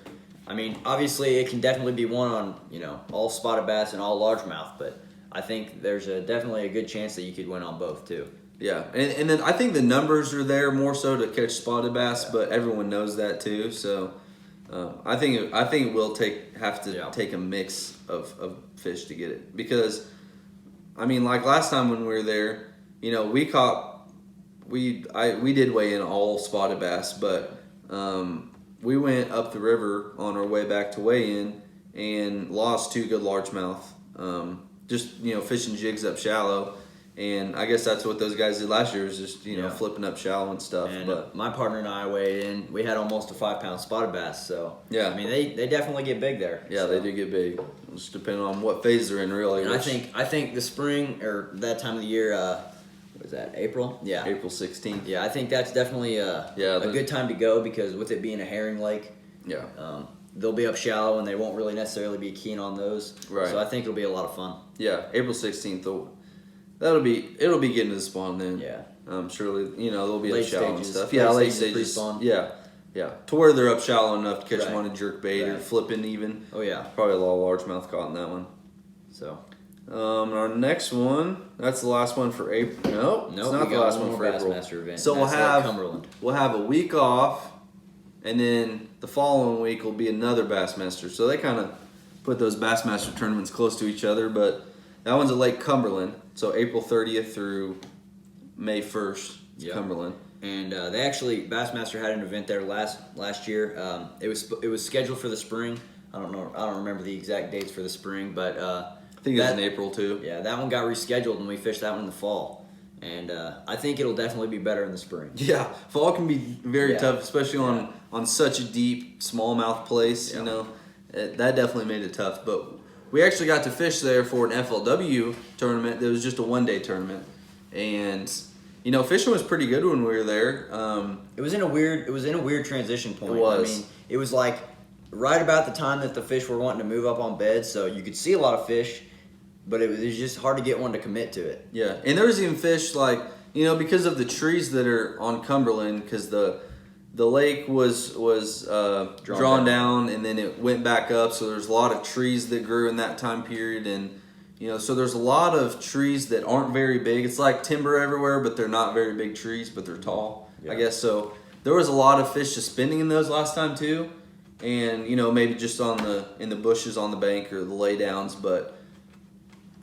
[SPEAKER 2] I mean, obviously it can definitely be won on all spotted bass and all largemouth, but I think there's definitely a good chance that you could win on both too.
[SPEAKER 1] Yeah, and then I think the numbers are there more so to catch spotted bass, but everyone knows that too. So I think it will have to take a mix of fish to get it, because I mean, like last time when we were there, we did weigh in all spotted bass, but we went up the river on our way back to weigh in and lost 2 good largemouth, just fishing jigs up shallow. And I guess that's what those guys did last year, was just flipping up shallow and stuff.
[SPEAKER 2] And
[SPEAKER 1] but
[SPEAKER 2] my partner and I weighed in. We had almost a 5 pound spotted bass. So
[SPEAKER 1] yeah,
[SPEAKER 2] I mean they definitely get big there.
[SPEAKER 1] Yeah,
[SPEAKER 2] so.
[SPEAKER 1] They do get big. Just depending on what phase they're in, really.
[SPEAKER 2] And I think the spring or that time of the year, what is that? April? Yeah,
[SPEAKER 1] April 16th.
[SPEAKER 2] Yeah, I think that's definitely a good time to go, because with it being a herring lake, they'll be up shallow and they won't really necessarily be keen on those.
[SPEAKER 1] Right.
[SPEAKER 2] So I think it'll be a lot of fun.
[SPEAKER 1] Yeah, April 16th. It'll be getting to the spawn then.
[SPEAKER 2] Yeah.
[SPEAKER 1] Surely, there'll be
[SPEAKER 2] late
[SPEAKER 1] up shallow
[SPEAKER 2] stages,
[SPEAKER 1] and stuff. Yeah, late stages.
[SPEAKER 2] Pre-spawn.
[SPEAKER 1] Yeah. To where they're up shallow enough to catch one and jerk bait or flipping even.
[SPEAKER 2] Oh yeah.
[SPEAKER 1] Probably a lot of largemouth caught in that one.
[SPEAKER 2] So.
[SPEAKER 1] Our next one, that's the last one for April. Nope, it's not the last one for April.
[SPEAKER 2] Event,
[SPEAKER 1] so we'll have a week off, and then the following week will be another Bassmaster. So they kind of put those Bassmaster tournaments close to each other, but that one's at Lake Cumberland. So April 30th through May 1st, Cumberland.
[SPEAKER 2] And they actually, Bassmaster had an event there last year. It was scheduled for the spring. I don't remember the exact dates for the spring, but
[SPEAKER 1] I think it was in April too.
[SPEAKER 2] Yeah, that one got rescheduled, and we fished that one in the fall. And I think it'll definitely be better in the spring.
[SPEAKER 1] Yeah, fall can be very tough, especially on such a deep smallmouth place.
[SPEAKER 2] Yeah.
[SPEAKER 1] That definitely made it tough. But we actually got to fish there for an FLW tournament. That was just a one-day tournament, and fishing was pretty good when we were there.
[SPEAKER 2] It was in a weird transition point.
[SPEAKER 1] It was.
[SPEAKER 2] I mean, it was like right about the time that the fish were wanting to move up on beds, so you could see a lot of fish, but it was just hard to get one to commit to it.
[SPEAKER 1] Yeah, and there was even fish because of the trees that are on Cumberland, because the lake was drawn down and then it went back up, so there's a lot of trees that grew in that time period, and so there's a lot of trees that aren't very big. It's like timber everywhere, but they're not very big trees, but they're tall, I guess. So there was a lot of fish suspending in those last time too, and maybe just in the bushes on the bank or the laydowns, but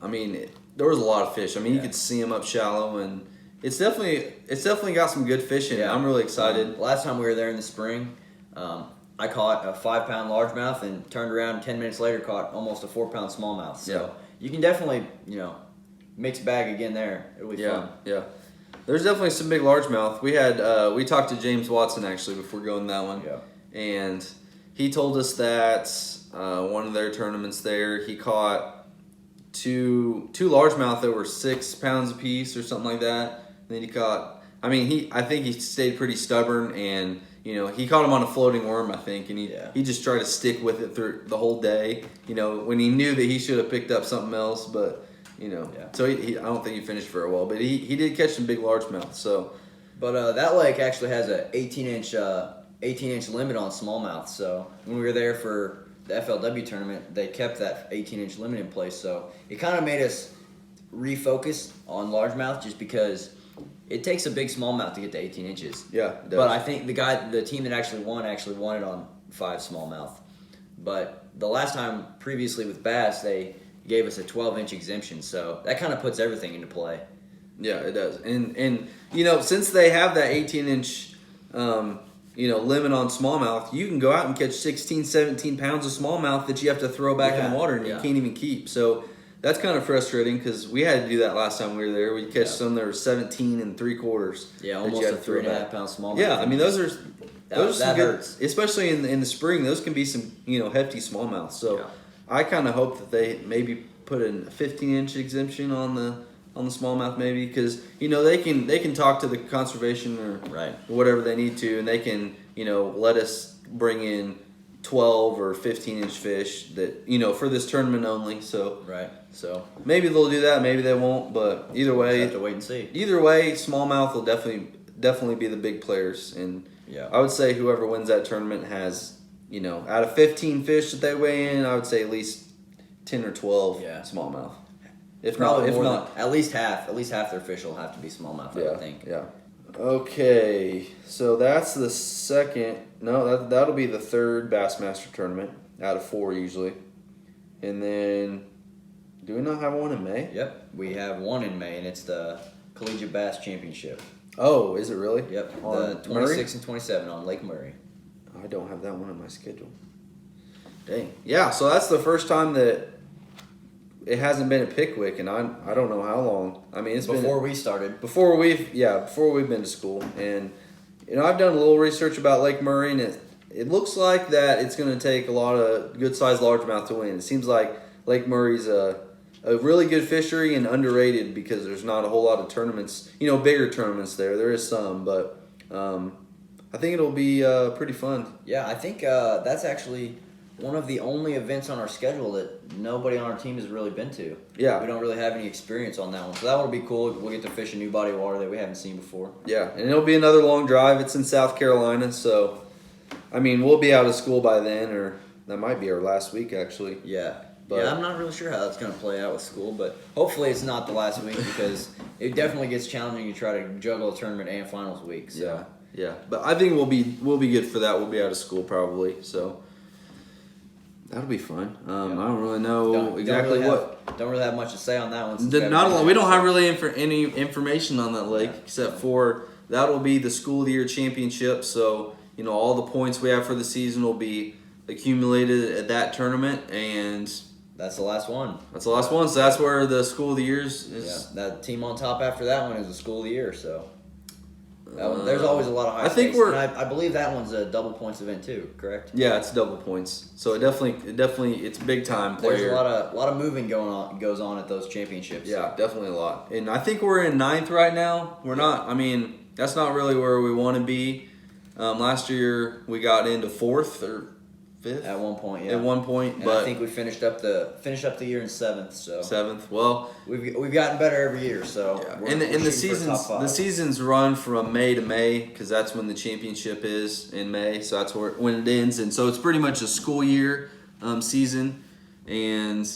[SPEAKER 1] I mean there was a lot of fish. I mean you could see them up shallow, and it's definitely got some good fish in it. I'm really excited.
[SPEAKER 2] Last time we were there in the spring, I caught a 5 pound largemouth and turned around 10 minutes later caught almost a 4 pound smallmouth. So you can definitely mix bag again there. It'll be fun.
[SPEAKER 1] Yeah. There's definitely some big largemouth. We talked to James Watson actually before going that one, and he told us that one of their tournaments there he caught two largemouth that were 6 pounds apiece or something like that. And then he caught. I think he stayed pretty stubborn, and he caught him on a floating worm, I think, and he just tried to stick with it through the whole day. When he knew that he should have picked up something else, but so I don't think he finished very well, but he did catch some big largemouth. So,
[SPEAKER 2] but that lake actually has a 18-inch 18-inch limit on smallmouth. So when we were there for the FLW tournament, they kept that 18-inch limit in place. So it kind of made us refocus on largemouth just because it takes a big smallmouth to get to 18 inches.
[SPEAKER 1] Yeah, it does.
[SPEAKER 2] But I think the team that actually won it on 5 smallmouth. But the last time previously with bass, they gave us a 12-inch exemption. So that kind of puts everything into play.
[SPEAKER 1] Yeah, it does. And since they have that 18-inch limit on smallmouth, you can go out and catch 16, 17 pounds of smallmouth that you have to throw back in the water and you can't even keep. So that's kind of frustrating because we had to do that last time we were there. We catch some that were 17 and 3/4.
[SPEAKER 2] Yeah, almost a 3.5 pound smallmouth.
[SPEAKER 1] Yeah, I mean those are
[SPEAKER 2] that
[SPEAKER 1] good,
[SPEAKER 2] hurts.
[SPEAKER 1] especially in the spring. Those can be some hefty smallmouth. So I kind of hope that they maybe put a 15-inch exemption on the smallmouth maybe because they can talk to the conservation or whatever they need to, and they can let us bring in 12 or 15-inch fish that for this tournament only. So
[SPEAKER 2] So
[SPEAKER 1] maybe they'll do that, maybe they won't, but either way,
[SPEAKER 2] we'll have to wait and see.
[SPEAKER 1] Either way, smallmouth will definitely be the big players, and I would say whoever wins that tournament has out of 15 fish that they weigh in, I would say at least 10 or 12 smallmouth. If not,
[SPEAKER 2] at least half their fish will have to be smallmouth. I would think.
[SPEAKER 1] Yeah. Okay, so that's the second. No, that'll be the third Bassmaster tournament out of 4 usually, and then do we not have one in May?
[SPEAKER 2] Yep, we have one in May, and it's the Collegiate Bass Championship.
[SPEAKER 1] Oh, is it really?
[SPEAKER 2] Yep,
[SPEAKER 1] on
[SPEAKER 2] the 26 and 27 on Lake Murray.
[SPEAKER 1] I don't have that one on my schedule. Dang. Yeah, so that's the first time that it hasn't been at Pickwick, and I don't know how long. I mean, it's
[SPEAKER 2] before
[SPEAKER 1] been
[SPEAKER 2] we started.
[SPEAKER 1] Before we've been to school, and I've done a little research about Lake Murray, and it looks like that it's going to take a lot of good sized largemouth to win. It seems like Lake Murray's a really good fishery and underrated because there's not a whole lot of tournaments, bigger tournaments there. There is some, but I think it'll be pretty fun.
[SPEAKER 2] Yeah, I think that's actually one of the only events on our schedule that nobody on our team has really been to.
[SPEAKER 1] Yeah.
[SPEAKER 2] We don't really have any experience on that one. So that one will be cool. We'll get to fish a new body of water that we haven't seen before.
[SPEAKER 1] Yeah, and it'll be another long drive. It's in South Carolina, so, I mean, we'll be out of school by then, or that might be our last week, actually.
[SPEAKER 2] Yeah. But I'm not really sure how that's going to play out with school, but hopefully it's not the last week because it definitely gets challenging to try to juggle a tournament and finals week. So.
[SPEAKER 1] Yeah. But I think we'll be good for that. We'll be out of school probably, so that'll be fun. I don't really know exactly what.
[SPEAKER 2] Don't really have much to say on that one.
[SPEAKER 1] Not a lot. We don't have really any information on that lake except for that'll be the school of the year championship. So all the points we have for the season will be accumulated at that tournament, and
[SPEAKER 2] that's the last one.
[SPEAKER 1] That's the last one. So that's where the school of the years is.
[SPEAKER 2] Yeah, that team on top after that one is the school of the year. So. There's always a lot of high
[SPEAKER 1] stakes.
[SPEAKER 2] I believe that one's a double points event too, correct?
[SPEAKER 1] Yeah, it's double points. So it definitely it's big time player.
[SPEAKER 2] There's a lot of moving goes on at those championships.
[SPEAKER 1] Yeah, definitely a lot. And I think we're in 9th right now. We're not. I mean, that's not really where we want to be. Last year we got into 4th or 5th
[SPEAKER 2] at one point. Yeah.
[SPEAKER 1] At one point,
[SPEAKER 2] and
[SPEAKER 1] but
[SPEAKER 2] I think we finished up the year in 7th. So
[SPEAKER 1] 7th. Well,
[SPEAKER 2] we've gotten better every year. So
[SPEAKER 1] and the seasons run from May to May because that's when the championship is in May. So that's when it ends, and so it's pretty much a school year season. And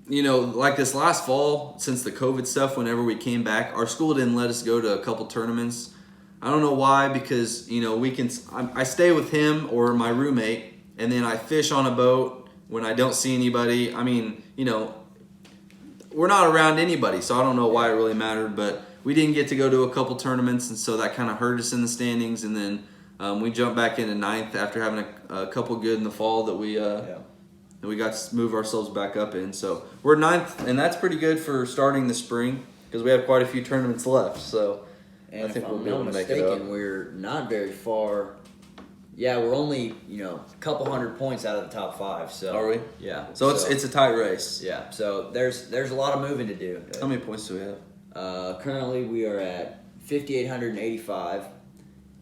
[SPEAKER 1] like this last fall, since the COVID stuff, whenever we came back, our school didn't let us go to a couple tournaments. I don't know why, because I stay with him or my roommate, and then I fish on a boat when I don't see anybody. I mean, we're not around anybody, so I don't know why it really mattered. But we didn't get to go to a couple tournaments, and so that kind of hurt us in the standings. And then we jumped back into 9th after having a couple good in the fall that we got to move ourselves back up in. So we're 9th, and that's pretty good for starting the spring because we have quite a few tournaments left. So.
[SPEAKER 2] And I think if I'm not mistaken, we're not very far. Yeah, we're only a couple hundred points out of the top 5. So
[SPEAKER 1] are we?
[SPEAKER 2] Yeah.
[SPEAKER 1] So it's a tight race.
[SPEAKER 2] Yeah. So there's a lot of moving to do.
[SPEAKER 1] How many points do we have?
[SPEAKER 2] Currently we are at 5,885,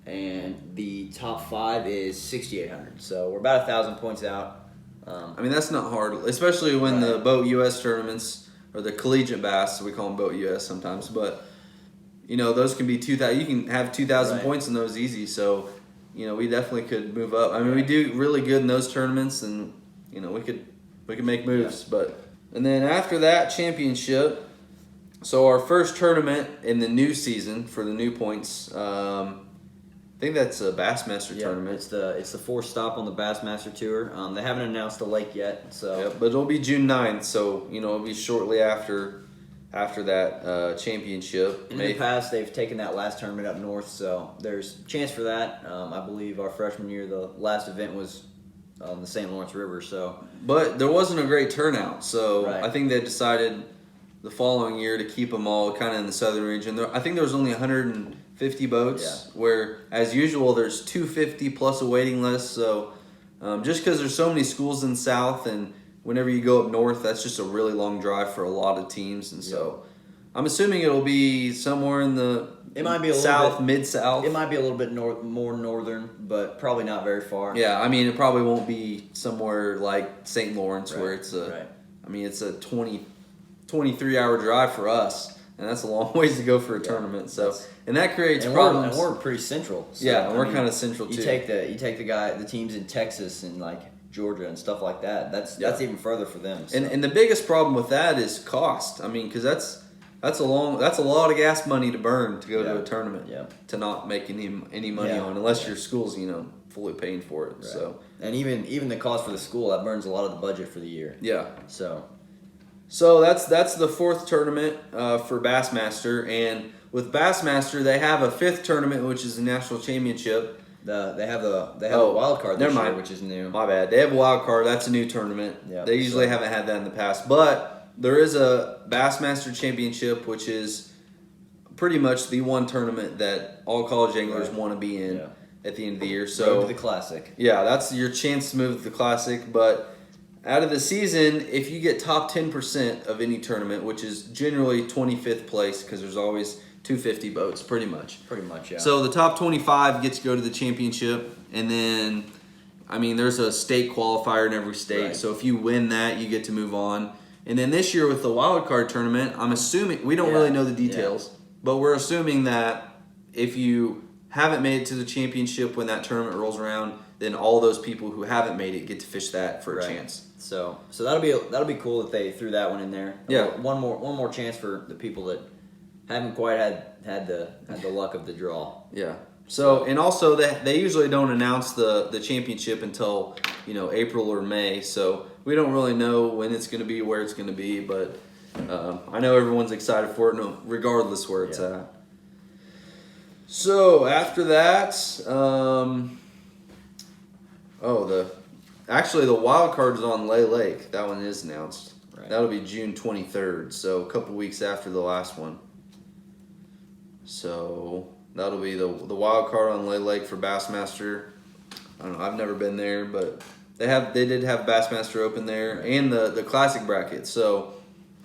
[SPEAKER 2] and the top 5 is 6,800. So we're about 1,000 points out.
[SPEAKER 1] I mean that's not hard, especially when the Boat US tournaments or the collegiate bass. So we call them Boat US sometimes, but. Those can be 2,000. You can have 2,000 points in those easy. So, we definitely could move up. I mean, we do really good in those tournaments, and we could make moves. And then after that championship, so our first tournament in the new season for the new points. I think that's a Bassmaster tournament.
[SPEAKER 2] It's the fourth stop on the Bassmaster Tour. They haven't announced the lake yet, so
[SPEAKER 1] but it'll be June 9th, so it'll be shortly after that championship.
[SPEAKER 2] In the past, they've taken that last tournament up north, so there's a chance for that. I believe our freshman year, the last event was on the St. Lawrence River. So,
[SPEAKER 1] but there wasn't a great turnout, so
[SPEAKER 2] right.
[SPEAKER 1] I think they decided the following year to keep them all kind of in the southern region. I think there was only 150 boats, where as usual there's 250 plus a waiting list. So just because there's so many schools in the south, and whenever you go up north, that's just a really long drive for a lot of teams, and so I'm assuming it'll be somewhere in the south, mid-south.
[SPEAKER 2] It might be a little bit more northern, but probably not very far.
[SPEAKER 1] Yeah, I mean, it probably won't be somewhere like St. Lawrence where it's it's a 23-hour drive for us, and that's a long ways to go for a tournament. So, and that creates problems.
[SPEAKER 2] And we're pretty central. So,
[SPEAKER 1] we're kind of central too.
[SPEAKER 2] You take the teams in Texas and like Georgia and stuff like that. That's even further for them. So.
[SPEAKER 1] And the biggest problem with that is cost. I mean, because that's a lot of gas money to burn to go to a tournament to not make any money on, unless your school's fully paying for it. Right. So,
[SPEAKER 2] and even the cost for the school, that burns a lot of the budget for the year.
[SPEAKER 1] Yeah.
[SPEAKER 2] So
[SPEAKER 1] that's the fourth tournament for Bassmaster, and with Bassmaster they have a fifth tournament, which is the national championship.
[SPEAKER 2] They have a wild card this year, which is new.
[SPEAKER 1] My bad. They have a wild card. That's a new tournament.
[SPEAKER 2] Yeah,
[SPEAKER 1] they usually haven't had that in the past, but there is a Bassmaster championship, which is pretty much the one tournament that all college anglers want to be in at the end of the year. So
[SPEAKER 2] Road to the Classic.
[SPEAKER 1] Yeah, that's your chance to move to the Classic, but out of the season, if you get top 10% of any tournament, which is generally 25th place, because there's always 250 boats, pretty much.
[SPEAKER 2] Pretty much, yeah.
[SPEAKER 1] So the top 25 gets to go to the championship, and then, there's a state qualifier in every state. Right. So if you win that, you get to move on. And then this year with the wild card tournament, I'm assuming, we don't really know the details, but we're assuming that if you haven't made it to the championship when that tournament rolls around, then all those people who haven't made it get to fish that for a chance.
[SPEAKER 2] So that'll be cool that they threw that one in there.
[SPEAKER 1] Yeah,
[SPEAKER 2] one more chance for the people that haven't quite had the luck of the draw.
[SPEAKER 1] Yeah. So and also they usually don't announce the championship until April or May. So we don't really know when it's going to be, where it's going to be, but I know everyone's excited for it, regardless where it's at. So after that, the wild card is on Lay Lake. That one is announced. Right. That'll be June 23rd, so a couple weeks after the last one. So that'll be the wild card on Lay Lake for Bassmaster. I don't know. I've never been there, but they did have Bassmaster Open there and the Classic bracket. So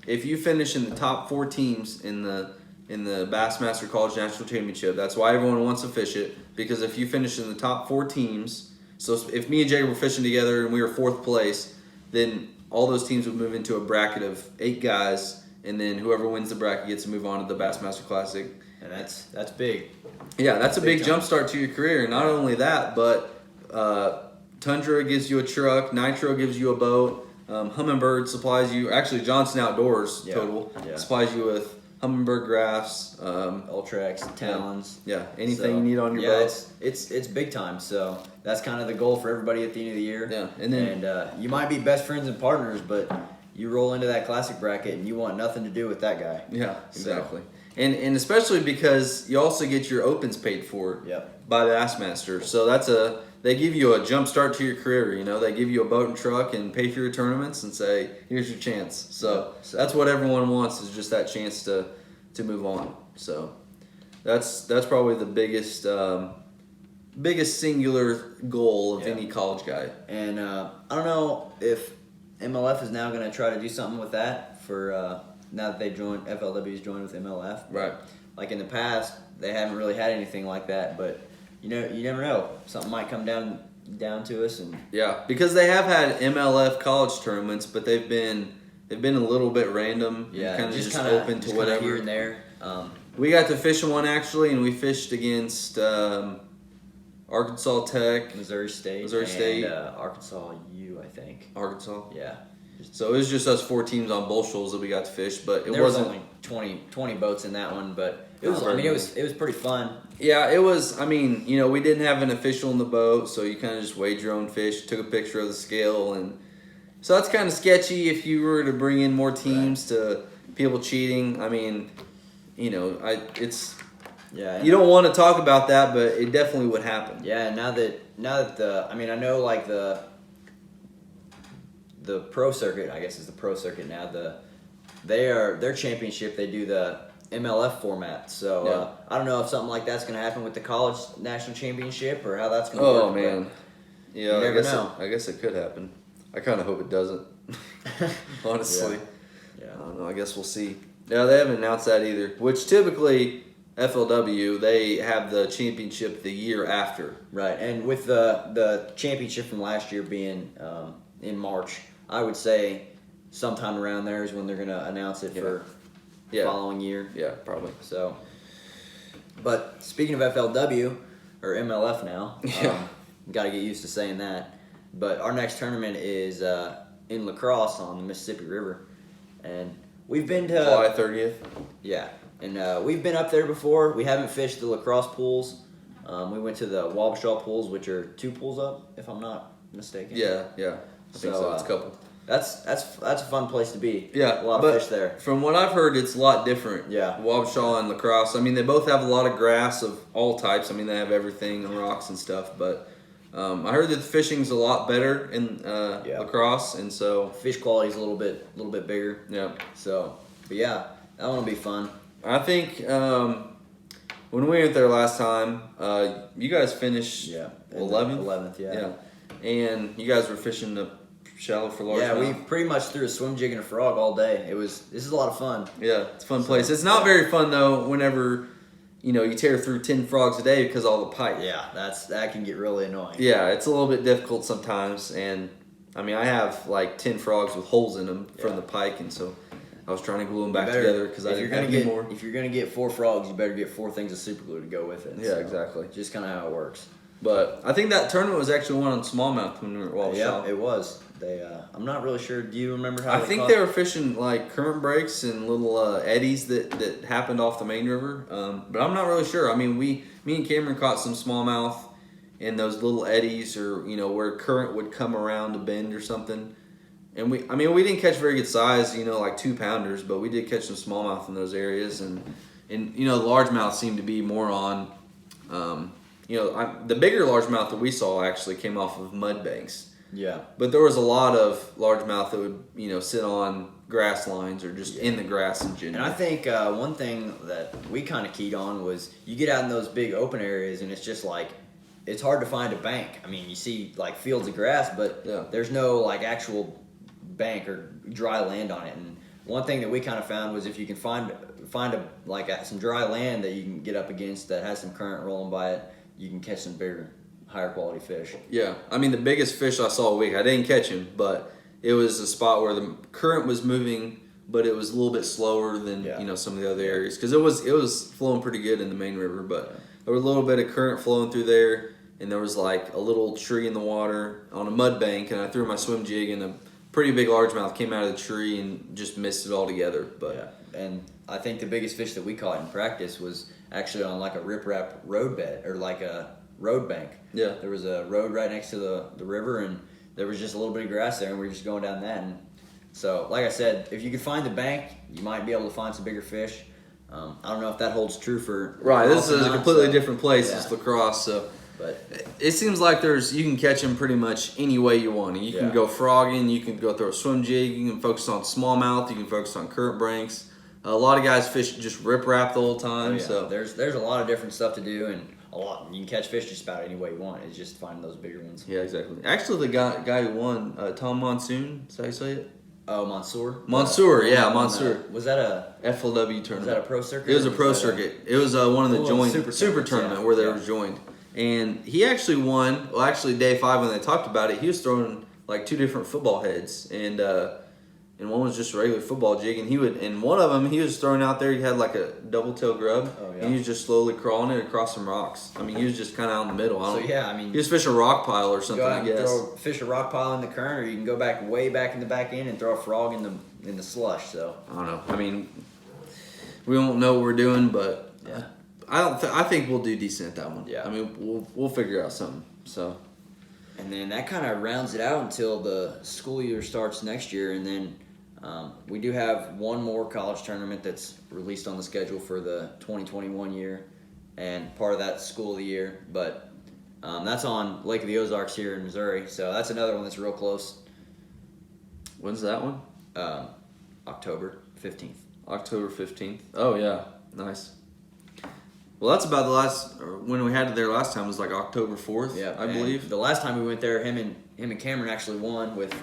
[SPEAKER 1] if you finish in the top 4 teams in the Bassmaster College National Championship, that's why everyone wants to fish it, because if you finish in the top 4 teams. So if me and Jay were fishing together and we were 4th place, then all those teams would move into a bracket of 8 guys, and then whoever wins the bracket gets to move on to the Bassmaster Classic.
[SPEAKER 2] And that's big.
[SPEAKER 1] Yeah, that's a big jump start to your career. Not only that, but Tundra gives you a truck, Nitro gives you a boat, Humminbird supplies you. Actually, Johnson Outdoors supplies you with Humminbird graphs,
[SPEAKER 2] Ultrex, Talons.
[SPEAKER 1] Yeah, anything you need on your boat.
[SPEAKER 2] It's big time. So that's kind of the goal for everybody at the end of the year.
[SPEAKER 1] Yeah, and
[SPEAKER 2] you might be best friends and partners, but you roll into that Classic bracket and you want nothing to do with that guy.
[SPEAKER 1] Yeah, exactly. And especially because you also get your opens paid for by the Bassmaster. So they give you a jump start to your career. They give you a boat and truck and pay for your tournaments and say, here's your chance. So that's what everyone wants, is just that chance to move on. So that's probably the biggest singular goal of any college guy.
[SPEAKER 2] And I don't know if MLF is now going to try to do something with that for now that they've joined, FLW's joined with MLF.
[SPEAKER 1] Right.
[SPEAKER 2] Like in the past, they haven't really had anything like that, but you never know. Something might come down to us, and
[SPEAKER 1] because they have had MLF college tournaments, but they've been a little bit random. Just open to whatever
[SPEAKER 2] here and there.
[SPEAKER 1] We got to fish one actually, and we fished against our Arkansas Tech,
[SPEAKER 2] Missouri State,
[SPEAKER 1] State,
[SPEAKER 2] and Arkansas U, I think.
[SPEAKER 1] Arkansas.
[SPEAKER 2] Yeah.
[SPEAKER 1] So it was just us 4 teams on both shoals that we got to fish, but
[SPEAKER 2] There was
[SPEAKER 1] wasn't
[SPEAKER 2] only 20 boats in that one, but it
[SPEAKER 1] Not
[SPEAKER 2] was.
[SPEAKER 1] very
[SPEAKER 2] it was pretty fun.
[SPEAKER 1] Yeah, it was. I mean, you know, we didn't have an official in the boat, so you kind of just weighed your own fish, took a picture of the scale, and so that's kind of sketchy if you were to bring in more teams to people cheating. I mean, you know, it's you don't want to talk about that, but it definitely would happen.
[SPEAKER 2] Yeah, now that I know like the pro circuit, I guess is the pro circuit now. Their championship, they do the MLF format. So I don't know if something like that's going to happen with the college national championship or how that's going to work.
[SPEAKER 1] Oh man, yeah,
[SPEAKER 2] you never know.
[SPEAKER 1] I guess it could happen. I kind of hope it doesn't. Honestly,
[SPEAKER 2] yeah.
[SPEAKER 1] I don't know. I guess we'll see. Yeah, they haven't announced that either. Which typically FLW they have the championship the year after.
[SPEAKER 2] Right, and with the championship from last year being in March, I would say sometime around there is when they're going to announce it for the following year.
[SPEAKER 1] Yeah, probably.
[SPEAKER 2] So, but speaking of FLW or MLF now, got to get used to saying that. But our next tournament is in La Crosse on the Mississippi River, and we've been to
[SPEAKER 1] July 30th.
[SPEAKER 2] Yeah, and we've been up there before. We haven't fished the La Crosse pools. We went to the Wabasha pools, which are 2 pools up, if I'm not mistaken.
[SPEAKER 1] Yeah. I think so. It's a couple.
[SPEAKER 2] That's a fun place to be.
[SPEAKER 1] Yeah,
[SPEAKER 2] a lot of fish there.
[SPEAKER 1] From what I've heard, it's a lot different.
[SPEAKER 2] Yeah,
[SPEAKER 1] Wabasha and La Crosse. I mean, they both have a lot of grass of all types. I mean, they have everything and rocks and stuff. But I heard that the fishing's a lot better in La Crosse, and so
[SPEAKER 2] fish quality's a little bit bigger.
[SPEAKER 1] Yeah.
[SPEAKER 2] So, but yeah, that one will be fun.
[SPEAKER 1] I think when we went there last time, you guys finished 11th.
[SPEAKER 2] 11th,
[SPEAKER 1] Yeah, and you guys were fishing the shallow for largemouth.
[SPEAKER 2] Yeah, we pretty much threw a swim jig and a frog all day. This is a lot of fun.
[SPEAKER 1] Yeah, it's a fun place. It's not very fun though whenever you tear through 10 frogs a day because of all the pipe.
[SPEAKER 2] Yeah, that can get really annoying.
[SPEAKER 1] Yeah, it's a little bit difficult sometimes, and I mean I have like 10 frogs with holes in them from the pike, and so I was trying to glue them back together because I didn't have any more.
[SPEAKER 2] If you're gonna get 4 frogs, you better get 4 things of super glue to go with it.
[SPEAKER 1] Yeah, exactly.
[SPEAKER 2] Just kind of how it works.
[SPEAKER 1] But I think that tournament was actually won on smallmouth when we were at Wabasha.
[SPEAKER 2] Yeah, it was. I'm not really sure. Do you remember how?
[SPEAKER 1] I think they were fishing like current breaks and little eddies that happened off the main river. But I'm not really sure. I mean, me and Cameron caught some smallmouth in those little eddies, or where current would come around a bend or something. And we didn't catch very good size, like 2-pounders, but we did catch some smallmouth in those areas, and the largemouth seemed to be more on. The bigger largemouth that we saw actually came off of mud banks.
[SPEAKER 2] Yeah.
[SPEAKER 1] But there was a lot of largemouth that would, sit on grass lines or just in the grass in general.
[SPEAKER 2] And I think one thing that we kind of keyed on was you get out in those big open areas and it's just like, it's hard to find a bank. I mean, you see like fields of grass, but there's no like actual bank or dry land on it. And one thing that we kind of found was if you can find some dry land that you can get up against that has some current rolling by it, you can catch some bigger, higher quality fish.
[SPEAKER 1] Yeah, I mean the biggest fish I saw a week, I didn't catch him, but it was a spot where the current was moving, but it was a little bit slower than some of the other areas because it was flowing pretty good in the main river, but there was a little bit of current flowing through there, and there was like a little tree in the water on a mud bank, and I threw my swim jig, and a pretty big largemouth came out of the tree and just missed it altogether. But
[SPEAKER 2] and I think the biggest fish that we caught in practice was actually on like a riprap road bed or like a road bank.
[SPEAKER 1] Yeah.
[SPEAKER 2] There was a road right next to the river, and there was just a little bit of grass there, and we were just going down that. And so, like I said, if you could find the bank, you might be able to find some bigger fish. I don't know if that holds true for
[SPEAKER 1] this is a completely different place. It's La Crosse, so.
[SPEAKER 2] But
[SPEAKER 1] it seems like you can catch them pretty much any way you want. You can go frogging, you can go throw a swim jig, you can focus on smallmouth, you can focus on current breaks. A lot of guys fish just riprap the whole time. So
[SPEAKER 2] there's a lot of different stuff to do, and you can catch fish just about any way you want. It's just finding those bigger ones.
[SPEAKER 1] Yeah, exactly. Actually, the guy who won, Tom Monsoon, is that how you say it?
[SPEAKER 2] Oh, Mansour?
[SPEAKER 1] Mansour, Mansour.
[SPEAKER 2] Was that a
[SPEAKER 1] FLW tournament?
[SPEAKER 2] Was that a pro circuit?
[SPEAKER 1] It was a pro circuit. It was one of the joint super tournament where they were joined. And he actually won. Well, actually, day 5 when they talked about it, he was throwing like 2 different football heads, and and one was just a regular football jig. And one of them he was throwing out there. He had like a double tail grub, and he was just slowly crawling it across some rocks. I mean, he was just kind of out in the middle. He was fishing a rock pile or something.
[SPEAKER 2] Go out
[SPEAKER 1] I
[SPEAKER 2] and
[SPEAKER 1] guess.
[SPEAKER 2] fish a rock pile in the current, or you can go way back in the back end and throw a frog in the slush. So
[SPEAKER 1] I don't know. I mean, we won't know what we're doing, but
[SPEAKER 2] yeah.
[SPEAKER 1] I think we'll do decent at that one.
[SPEAKER 2] Yeah.
[SPEAKER 1] I mean, we'll figure out something. So.
[SPEAKER 2] And then that kind of rounds it out until the school year starts next year, and then we do have one more college tournament that's released on the schedule for the 2021 year, and part of that school of the year. But that's on Lake of the Ozarks here in Missouri, so that's another one that's real close.
[SPEAKER 1] When's that one?
[SPEAKER 2] October 15th.
[SPEAKER 1] October 15th. Oh yeah, nice. Well, that's about the last. Or when we had it there last time was like October 4th.
[SPEAKER 2] Yeah,
[SPEAKER 1] I believe.
[SPEAKER 2] The last time we went there, him and Cameron actually won with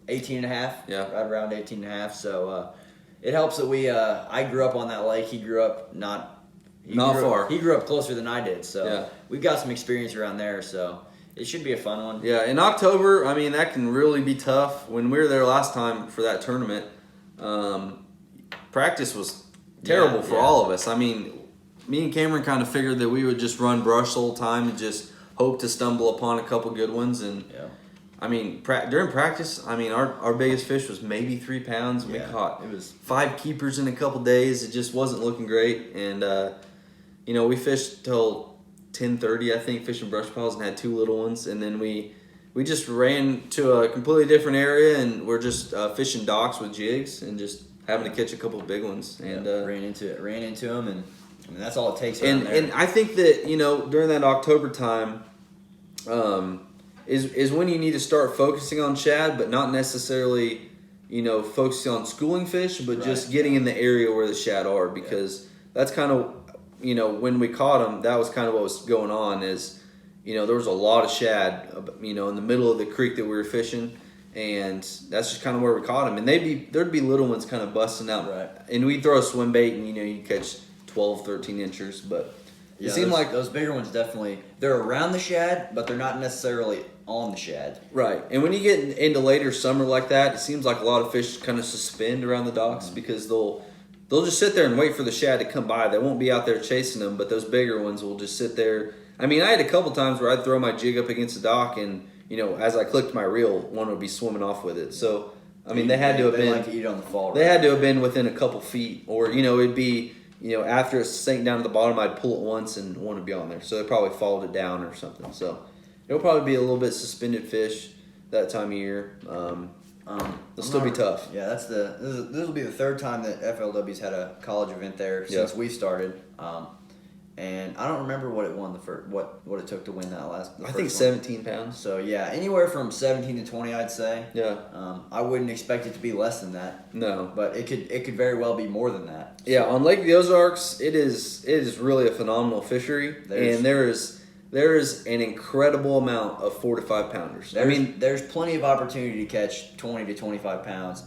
[SPEAKER 2] 18.5.
[SPEAKER 1] Yeah,
[SPEAKER 2] right around 18.5. So it helps that I grew up on that lake. He grew up not
[SPEAKER 1] far.
[SPEAKER 2] He grew up closer than I did. So
[SPEAKER 1] yeah.
[SPEAKER 2] We've got some experience around there. So it should be a fun one.
[SPEAKER 1] Yeah, in October, I mean that can really be tough. When we were there last time for that tournament, practice was terrible for all of us. I mean, me and Cameron kind of figured that we would just run brush the whole time and just hope to stumble upon a couple good ones. And I mean, during practice, I mean, our biggest fish was maybe 3 pounds. We caught 5 keepers in a couple days. It just wasn't looking great. And we fished till 10:30, I think, fishing brush piles, and had 2 little ones. And then we just ran to a completely different area, and we're just fishing docks with jigs and just having to catch a couple of big ones. And
[SPEAKER 2] ran into them, and I mean, that's all it takes.
[SPEAKER 1] And I think that during that October time, is when you need to start focusing on shad, but not necessarily focusing on schooling fish, but just getting in the area where the shad are, because that's kind of when we caught them, that was kind of what was going on. Is there was a lot of shad in the middle of the creek that we were fishing. And that's just kind of where we caught them. And there'd be little ones kind of busting out.
[SPEAKER 2] Right. And
[SPEAKER 1] we'd throw a swim bait, and you'd catch 12, 13 inchers. But it seemed like
[SPEAKER 2] those bigger ones definitely, they're around the shad, but they're not necessarily on the shad.
[SPEAKER 1] Right. And when you get into later summer like that, it seems like a lot of fish kind of suspend around the docks, because they'll just sit there and wait for the shad to come by. They won't be out there chasing them, but those bigger ones will just sit there. I mean, I had a couple times where I'd throw my jig up against the dock, and as I clicked my reel, one would be swimming off with it. So, I mean, they had to have been.
[SPEAKER 2] Like to eat on the fall.
[SPEAKER 1] They had to have been within a couple feet, or it'd be after it sank down to the bottom, I'd pull it once and one would be on there. So they probably followed it down or something. So it'll probably be a little bit suspended fish that time of year. It'll still be tough.
[SPEAKER 2] Yeah, this will be the 3rd time that FLW's had a college event there since we started. And I don't remember what it won what it took to win that last.
[SPEAKER 1] I think 17 pounds.
[SPEAKER 2] So yeah, anywhere from 17 to 20, I'd say.
[SPEAKER 1] Yeah.
[SPEAKER 2] I wouldn't expect it to be less than that.
[SPEAKER 1] No.
[SPEAKER 2] But it could very well be more than that. So.
[SPEAKER 1] Yeah, on Lake of the Ozarks, it is really a phenomenal fishery, and there is an incredible amount of 4 to 5 pounders.
[SPEAKER 2] There's plenty of opportunity to catch 20 to 25 pounds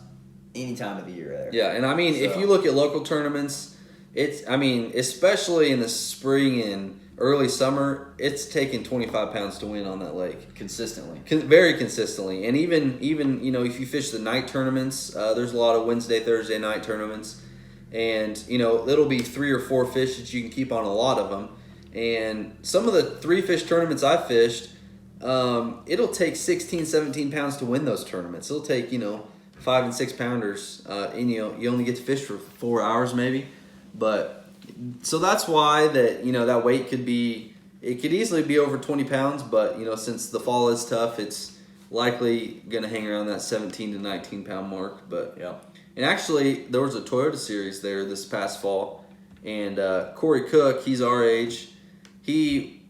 [SPEAKER 2] any time of the year there.
[SPEAKER 1] Yeah, and if you look at local tournaments. Especially in the spring and early summer, it's taking 25 pounds to win on that lake.
[SPEAKER 2] Consistently.
[SPEAKER 1] Very consistently. And even if you fish the night tournaments, there's a lot of Wednesday, Thursday night tournaments. And, it'll be 3 or 4 fish that you can keep on a lot of them. And some of the 3-fish tournaments I fished, it'll take 16, 17 pounds to win those tournaments. It'll take, 5 and 6 pounders. And, you only get to fish for 4 hours maybe. But so that's why that weight could easily be over 20 pounds, but since the fall is tough, it's likely going to hang around that 17 to 19 pound mark. But
[SPEAKER 2] yeah.
[SPEAKER 1] And actually there was a Toyota series there this past fall, and Corey Cook, he's our age,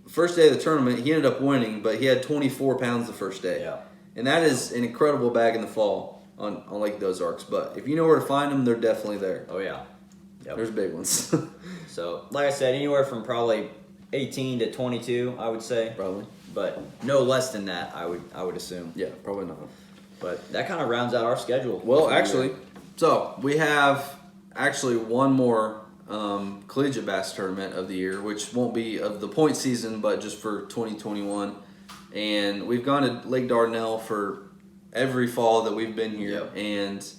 [SPEAKER 1] first day of the tournament he ended up winning, but he had 24 pounds the first day.
[SPEAKER 2] Yeah.
[SPEAKER 1] And that is an incredible bag in the fall on Lake of the Ozarks. But if you know where to find them, they're definitely there.
[SPEAKER 2] Oh yeah. Yep.
[SPEAKER 1] There's big ones.
[SPEAKER 2] So, like I said, anywhere from probably 18 to 22, I would say.
[SPEAKER 1] Probably.
[SPEAKER 2] But no less than that, I would assume.
[SPEAKER 1] Yeah, probably not.
[SPEAKER 2] But that kind of rounds out our schedule.
[SPEAKER 1] Well, actually, so we have one more collegiate bass tournament of the year, which won't be of the point season, but just for 2021. And we've gone to Lake Dardanelle for every fall that we've been here.
[SPEAKER 2] Yep.
[SPEAKER 1] And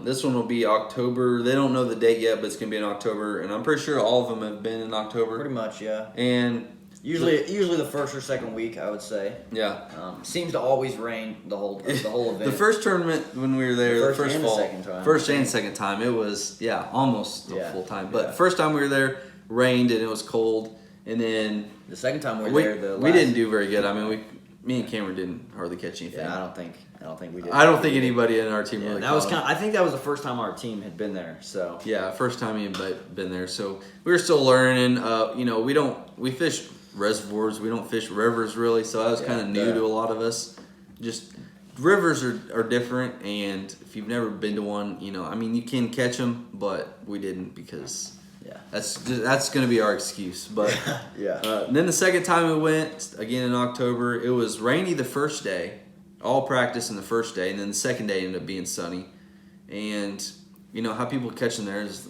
[SPEAKER 1] This one will be October. They don't know the date yet, but it's going to be in October. And I'm pretty sure all of them have been in October.
[SPEAKER 2] Pretty much, yeah.
[SPEAKER 1] And
[SPEAKER 2] usually the first or second week, I would say.
[SPEAKER 1] Yeah.
[SPEAKER 2] Seems to always rain the whole event.
[SPEAKER 1] The first tournament when we were there, the first fall, first and second time, it was almost the full time. But the first time we were there, rained and it was cold. And then
[SPEAKER 2] the second time we were there,
[SPEAKER 1] we didn't do very good. I mean, me and Cameron didn't hardly catch anything.
[SPEAKER 2] Yeah, I don't think we did.
[SPEAKER 1] I don't think anybody in our team really.
[SPEAKER 2] That was I think that was the first time our team had been there. So
[SPEAKER 1] yeah, first time he had been there. So we were still learning. We fish reservoirs. We don't fish rivers really. So that was kind of new to a lot of us. Just rivers are different, and if you've never been to one, you can catch them, but we didn't because. Yeah, that's going to be our excuse. But then the second time we went, again in October, it was rainy the first day, all practice in the first day, and then the second day ended up being sunny. And how people catch them there is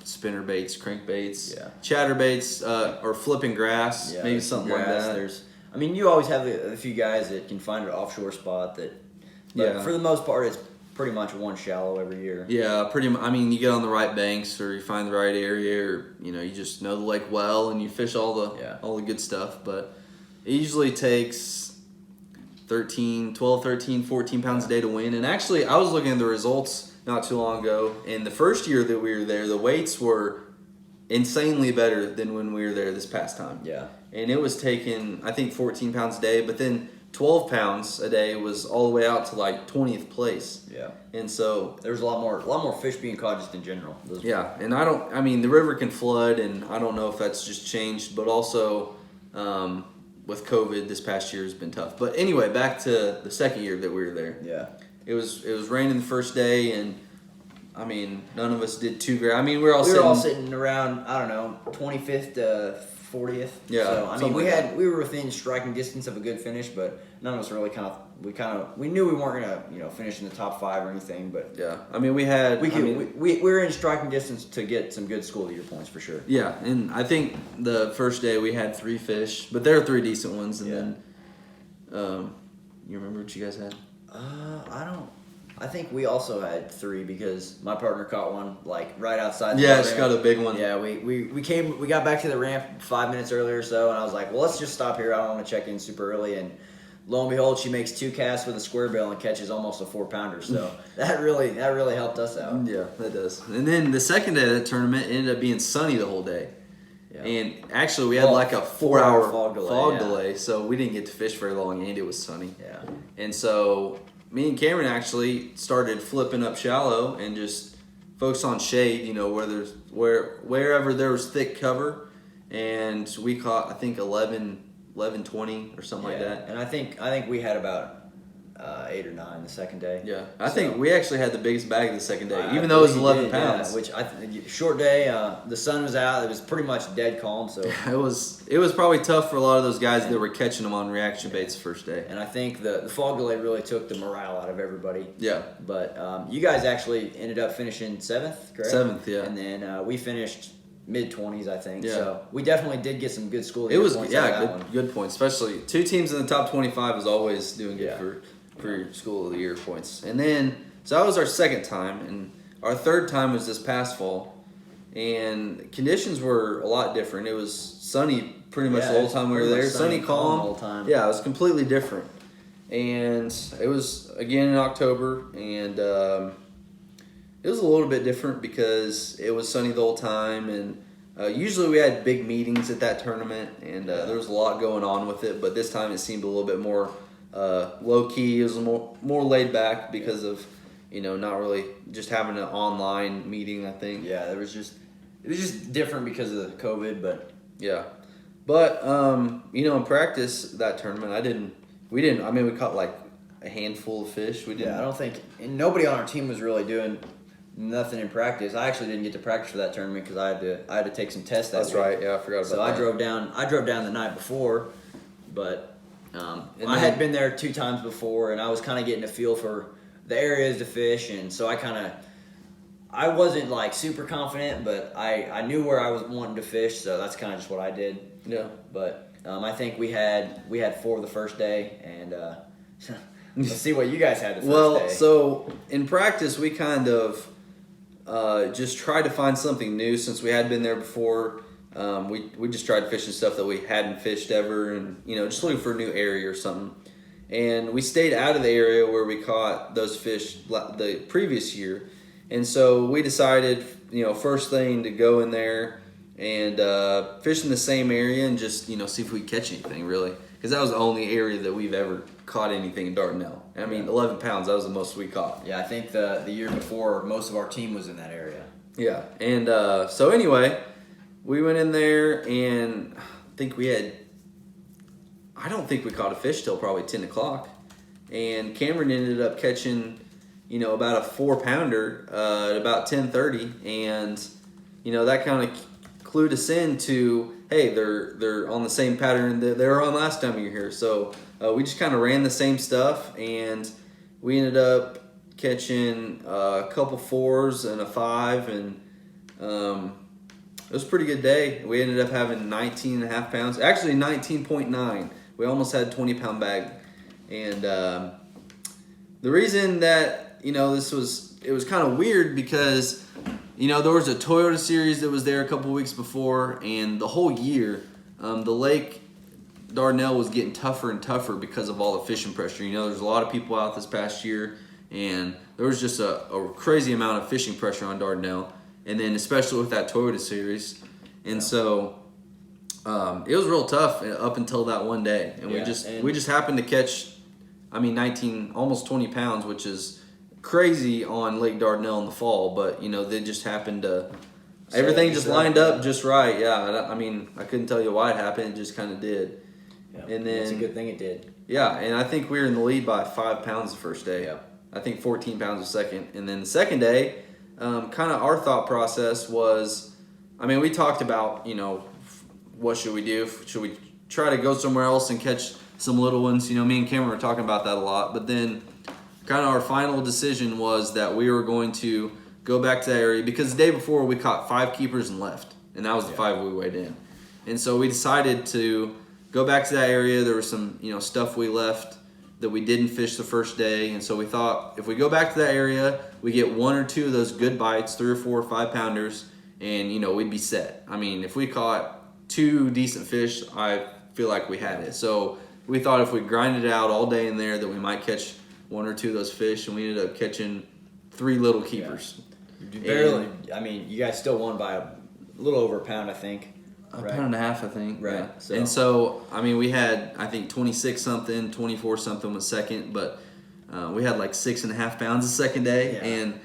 [SPEAKER 1] spinner baits, crankbaits, chatterbaits, or flipping grass, maybe something like that.
[SPEAKER 2] You always have a few guys that can find an offshore spot but for the most part, it's pretty much one shallow every year.
[SPEAKER 1] Yeah, pretty much. You get on the right banks, or you find the right area, or you just know the lake well, and you fish all the good stuff. But it usually takes 12, 13, 14 pounds a day to win. And actually, I was looking at the results not too long ago, and the first year that we were there, the weights were insanely better than when we were there this past time. Yeah, and it was taking, I think, 14 pounds a day, but then 12 pounds a day was all the way out to like 20th place. Yeah. And so
[SPEAKER 2] there's a lot more fish being caught just in general.
[SPEAKER 1] And the river can flood, and I don't know if that's just changed, but also with COVID this past year has been tough. But anyway, back to the second year that we were there. Yeah. It was raining the first day, and none of us did too great. We were all
[SPEAKER 2] sitting around, I don't know, 25th to 40th. Yeah. So we were within striking distance of a good finish, but none of us really we knew we weren't gonna finish in the top 5 or anything. But
[SPEAKER 1] yeah, we
[SPEAKER 2] were in striking distance to get some good school of the year points for sure.
[SPEAKER 1] Yeah, and I think the first day we had 3 fish, but there were 3 decent ones, and then you remember what you guys had?
[SPEAKER 2] I think we also had 3 because my partner caught one right outside.
[SPEAKER 1] Yeah, she got a big one.
[SPEAKER 2] Yeah, we got back to the ramp 5 minutes earlier or so, and I was like, well, let's just stop here. I don't want to check in super early. And lo and behold, she makes 2 casts with a square bill and catches almost a 4-pounder. So that really helped us out.
[SPEAKER 1] Yeah, that does. And then the second day of the tournament ended up being sunny the whole day. Yeah. And actually, we had a 4-hour fog delay, so we didn't get to fish very long, and it was sunny. Yeah. And so me and Cameron actually started flipping up shallow and just focus on shade, wherever there was thick cover, and we caught, I think, 11, 20 or something like that.
[SPEAKER 2] And I think we had about 8 or 9 the second day.
[SPEAKER 1] Yeah, I think we actually had the biggest bag the second day, even though it was 11 pounds.
[SPEAKER 2] Yeah, short day. The sun was out. It was pretty much dead calm. So
[SPEAKER 1] it was probably tough for a lot of those guys that were catching them on reaction baits the first day.
[SPEAKER 2] And I think the fog delay really took the morale out of everybody.
[SPEAKER 1] Yeah.
[SPEAKER 2] But you guys actually ended up finishing 7th, correct?
[SPEAKER 1] 7th, yeah.
[SPEAKER 2] And then we finished mid-20s, I think. Yeah. So we definitely did get some good school.
[SPEAKER 1] It was good points, especially 2 teams in the top 25 is always doing good for your school of the year points. And then so that was our second time, and our third time was this past fall, and conditions were a lot different. It was sunny pretty much the whole time we were there, sunny, calm
[SPEAKER 2] the whole time.
[SPEAKER 1] Yeah, it was completely different. And it was again in October, and it was a little bit different because it was sunny the whole time, and usually we had big meetings at that tournament, and there was a lot going on with it, but this time it seemed a little bit more low key. It was more laid back because of not really just having an online meeting. I think
[SPEAKER 2] it was just different because of the COVID, but
[SPEAKER 1] in practice that tournament we caught a handful of fish. We didn't.
[SPEAKER 2] I don't think, and nobody on our team was really doing nothing in practice. I actually didn't get to practice for that tournament because I had to take some tests that
[SPEAKER 1] That's
[SPEAKER 2] week.
[SPEAKER 1] Right. Yeah, I forgot about that.
[SPEAKER 2] So I drove down the night before, but I had been there 2 times before, and I was kind of getting a feel for the areas to fish, and so I wasn't super confident, but I knew where I was wanting to fish, so that's kind of just what I did. Yeah. But I think we had 4 the first day, and Let's see what you guys had the first
[SPEAKER 1] Well,
[SPEAKER 2] day.
[SPEAKER 1] so in practice, we kind of just tried to find something new since we had been there before. We just tried fishing stuff that we hadn't fished ever, and just looking for a new area or something. And we stayed out of the area where we caught those fish the previous year, and so we decided, first thing to go in there and fish in the same area and just see if we could catch anything really, because that was the only area that we've ever caught anything in Dardanelle. I mean, 11 pounds, that was the most we caught.
[SPEAKER 2] Yeah, I think the year before, most of our team was in that area.
[SPEAKER 1] Yeah, and so anyway, we went in there, and I don't think we caught a fish till probably 10 o'clock. And Cameron ended up catching, about a 4-pounder at about 10:30, and that kind of clued us in to, hey, they're on the same pattern that they were on last time you were here. So we just kind of ran the same stuff, and we ended up catching a couple 4s and a 5, and it was a pretty good day. We ended up having 19 and a half pounds, actually 19.9. We almost had a 20-pound bag, and the reason that it was kind of weird because there was a Toyota series that was there a couple weeks before, and the whole year the lake Dardanelle was getting tougher and tougher because of all the fishing pressure. There's a lot of people out this past year, and there was just a crazy amount of fishing pressure on Dardanelle, and then especially with that Toyota series, and so it was real tough up until that one day, and we just happened to catch, 19, almost 20 pounds, which is crazy on Lake Dardanelle in the fall, but they just happened to, everything just lined up just right. Yeah, I couldn't tell you why it happened, it just kind of did.
[SPEAKER 2] Yeah,
[SPEAKER 1] and then
[SPEAKER 2] it's a good thing it did.
[SPEAKER 1] Yeah, and I think we were in the lead by 5 pounds the first day.
[SPEAKER 2] Yeah.
[SPEAKER 1] I think 14 pounds the second, and then the second day, kind of our thought process was, we talked about, what should we do? Should we try to go somewhere else and catch some little ones? Me and Cameron were talking about that a lot, but then kind of our final decision was that we were going to go back to that area, because the day before we caught 5 keepers and left, and that was the 5 we weighed in. And so we decided to go back to that area. There was some stuff we left that we didn't fish the first day, and so we thought if we go back to that area, we get 1 or 2 of those good bites, 3 or 4 or 5 pounders, and we'd be set. If we caught 2 decent fish, I feel like we had it. So we thought if we grinded it out all day in there that we might catch 1 or 2 of those fish, and we ended up catching 3 little keepers.
[SPEAKER 2] Yeah. Barely. You guys still won by a little over a pound, I think.
[SPEAKER 1] A pound and a half, I think.
[SPEAKER 2] Right.
[SPEAKER 1] Yeah. And so, we had, I think, 26 something, 24 something was second, but we had like 6.5 pounds the second day.
[SPEAKER 2] Yeah.
[SPEAKER 1] And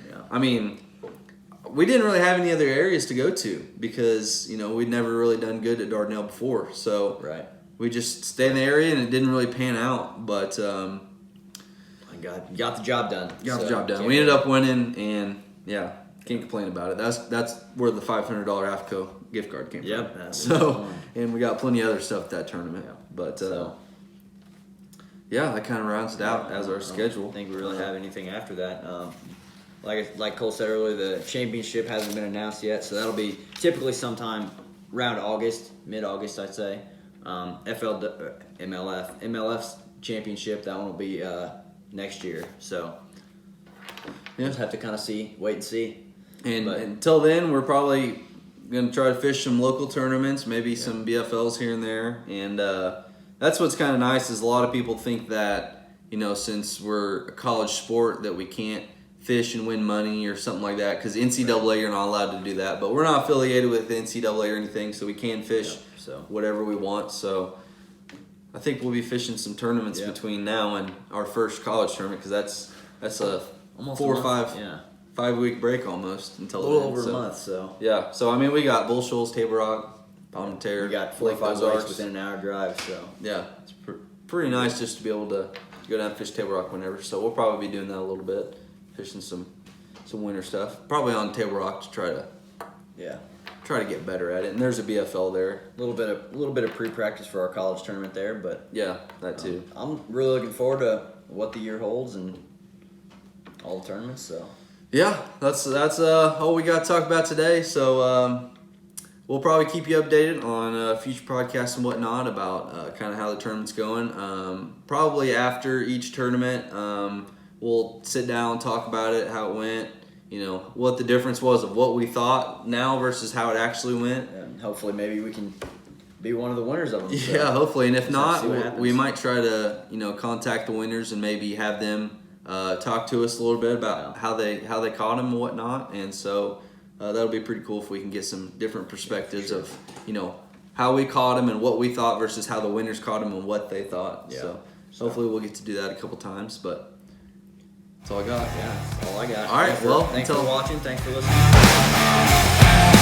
[SPEAKER 1] we didn't really have any other areas to go to because, we'd never really done good at Dardanelle before. So
[SPEAKER 2] right.
[SPEAKER 1] We just stayed in the area, and it didn't really pan out, but
[SPEAKER 2] got the job done.
[SPEAKER 1] We ended up winning, and can't complain about it. That's where the $500 AFCO gift card came from. So, and we got plenty of other stuff at that tournament. Yeah. But that kind of rounds it out as our schedule.
[SPEAKER 2] I don't think we really have anything after that. Like Cole said earlier, the championship hasn't been announced yet, so that'll be typically sometime around August, mid-August, I'd say. MLF's championship, that one will be next year. So we'll just have to kind of wait and see.
[SPEAKER 1] And until then, we're probably going to try to fish some local tournaments, maybe some BFLs here and there. And that's what's kind of nice is a lot of people think that, since we're a college sport that we can't fish and win money or something like that, because NCAA, you're not allowed to do that. But we're not affiliated with NCAA or anything, so we can fish whatever we want. So I think we'll be fishing some tournaments between now and our first college tournament, because that's a almost 4 or 5 week break almost until
[SPEAKER 2] a little over a month. So
[SPEAKER 1] we got Bull Shoals, Table Rock, Palminteri.
[SPEAKER 2] We got 4 or 5 lakes within an hour drive. So
[SPEAKER 1] it's pretty nice just to be able to go down and fish Table Rock whenever. So we'll probably be doing that a little bit, fishing some winter stuff, probably on Table Rock to try to get better at it. And there's a BFL there.
[SPEAKER 2] A little bit of pre-practice for our college tournament there, but
[SPEAKER 1] that too.
[SPEAKER 2] I'm really looking forward to what the year holds and all the tournaments. So
[SPEAKER 1] that's all we got to talk about today. So we'll probably keep you updated on future podcasts and whatnot about kind of how the tournament's going. Probably after each tournament, we'll sit down, talk about it, how it went, what the difference was of what we thought now versus how it actually went.
[SPEAKER 2] And hopefully maybe we can be one of the winners of them. So
[SPEAKER 1] Yeah, hopefully. And if not, we
[SPEAKER 2] happens.
[SPEAKER 1] might try to, contact the winners and maybe have them talk to us a little bit about how they caught him and whatnot. And so that'll be pretty cool if we can get some different perspectives of, how we caught him and what we thought versus how the winners caught him and what they thought.
[SPEAKER 2] Yeah.
[SPEAKER 1] So hopefully we'll get to do that a couple times. But that's all I got.
[SPEAKER 2] Yeah, that's all I got.
[SPEAKER 1] All right,
[SPEAKER 2] Thanks for watching. Thanks for listening.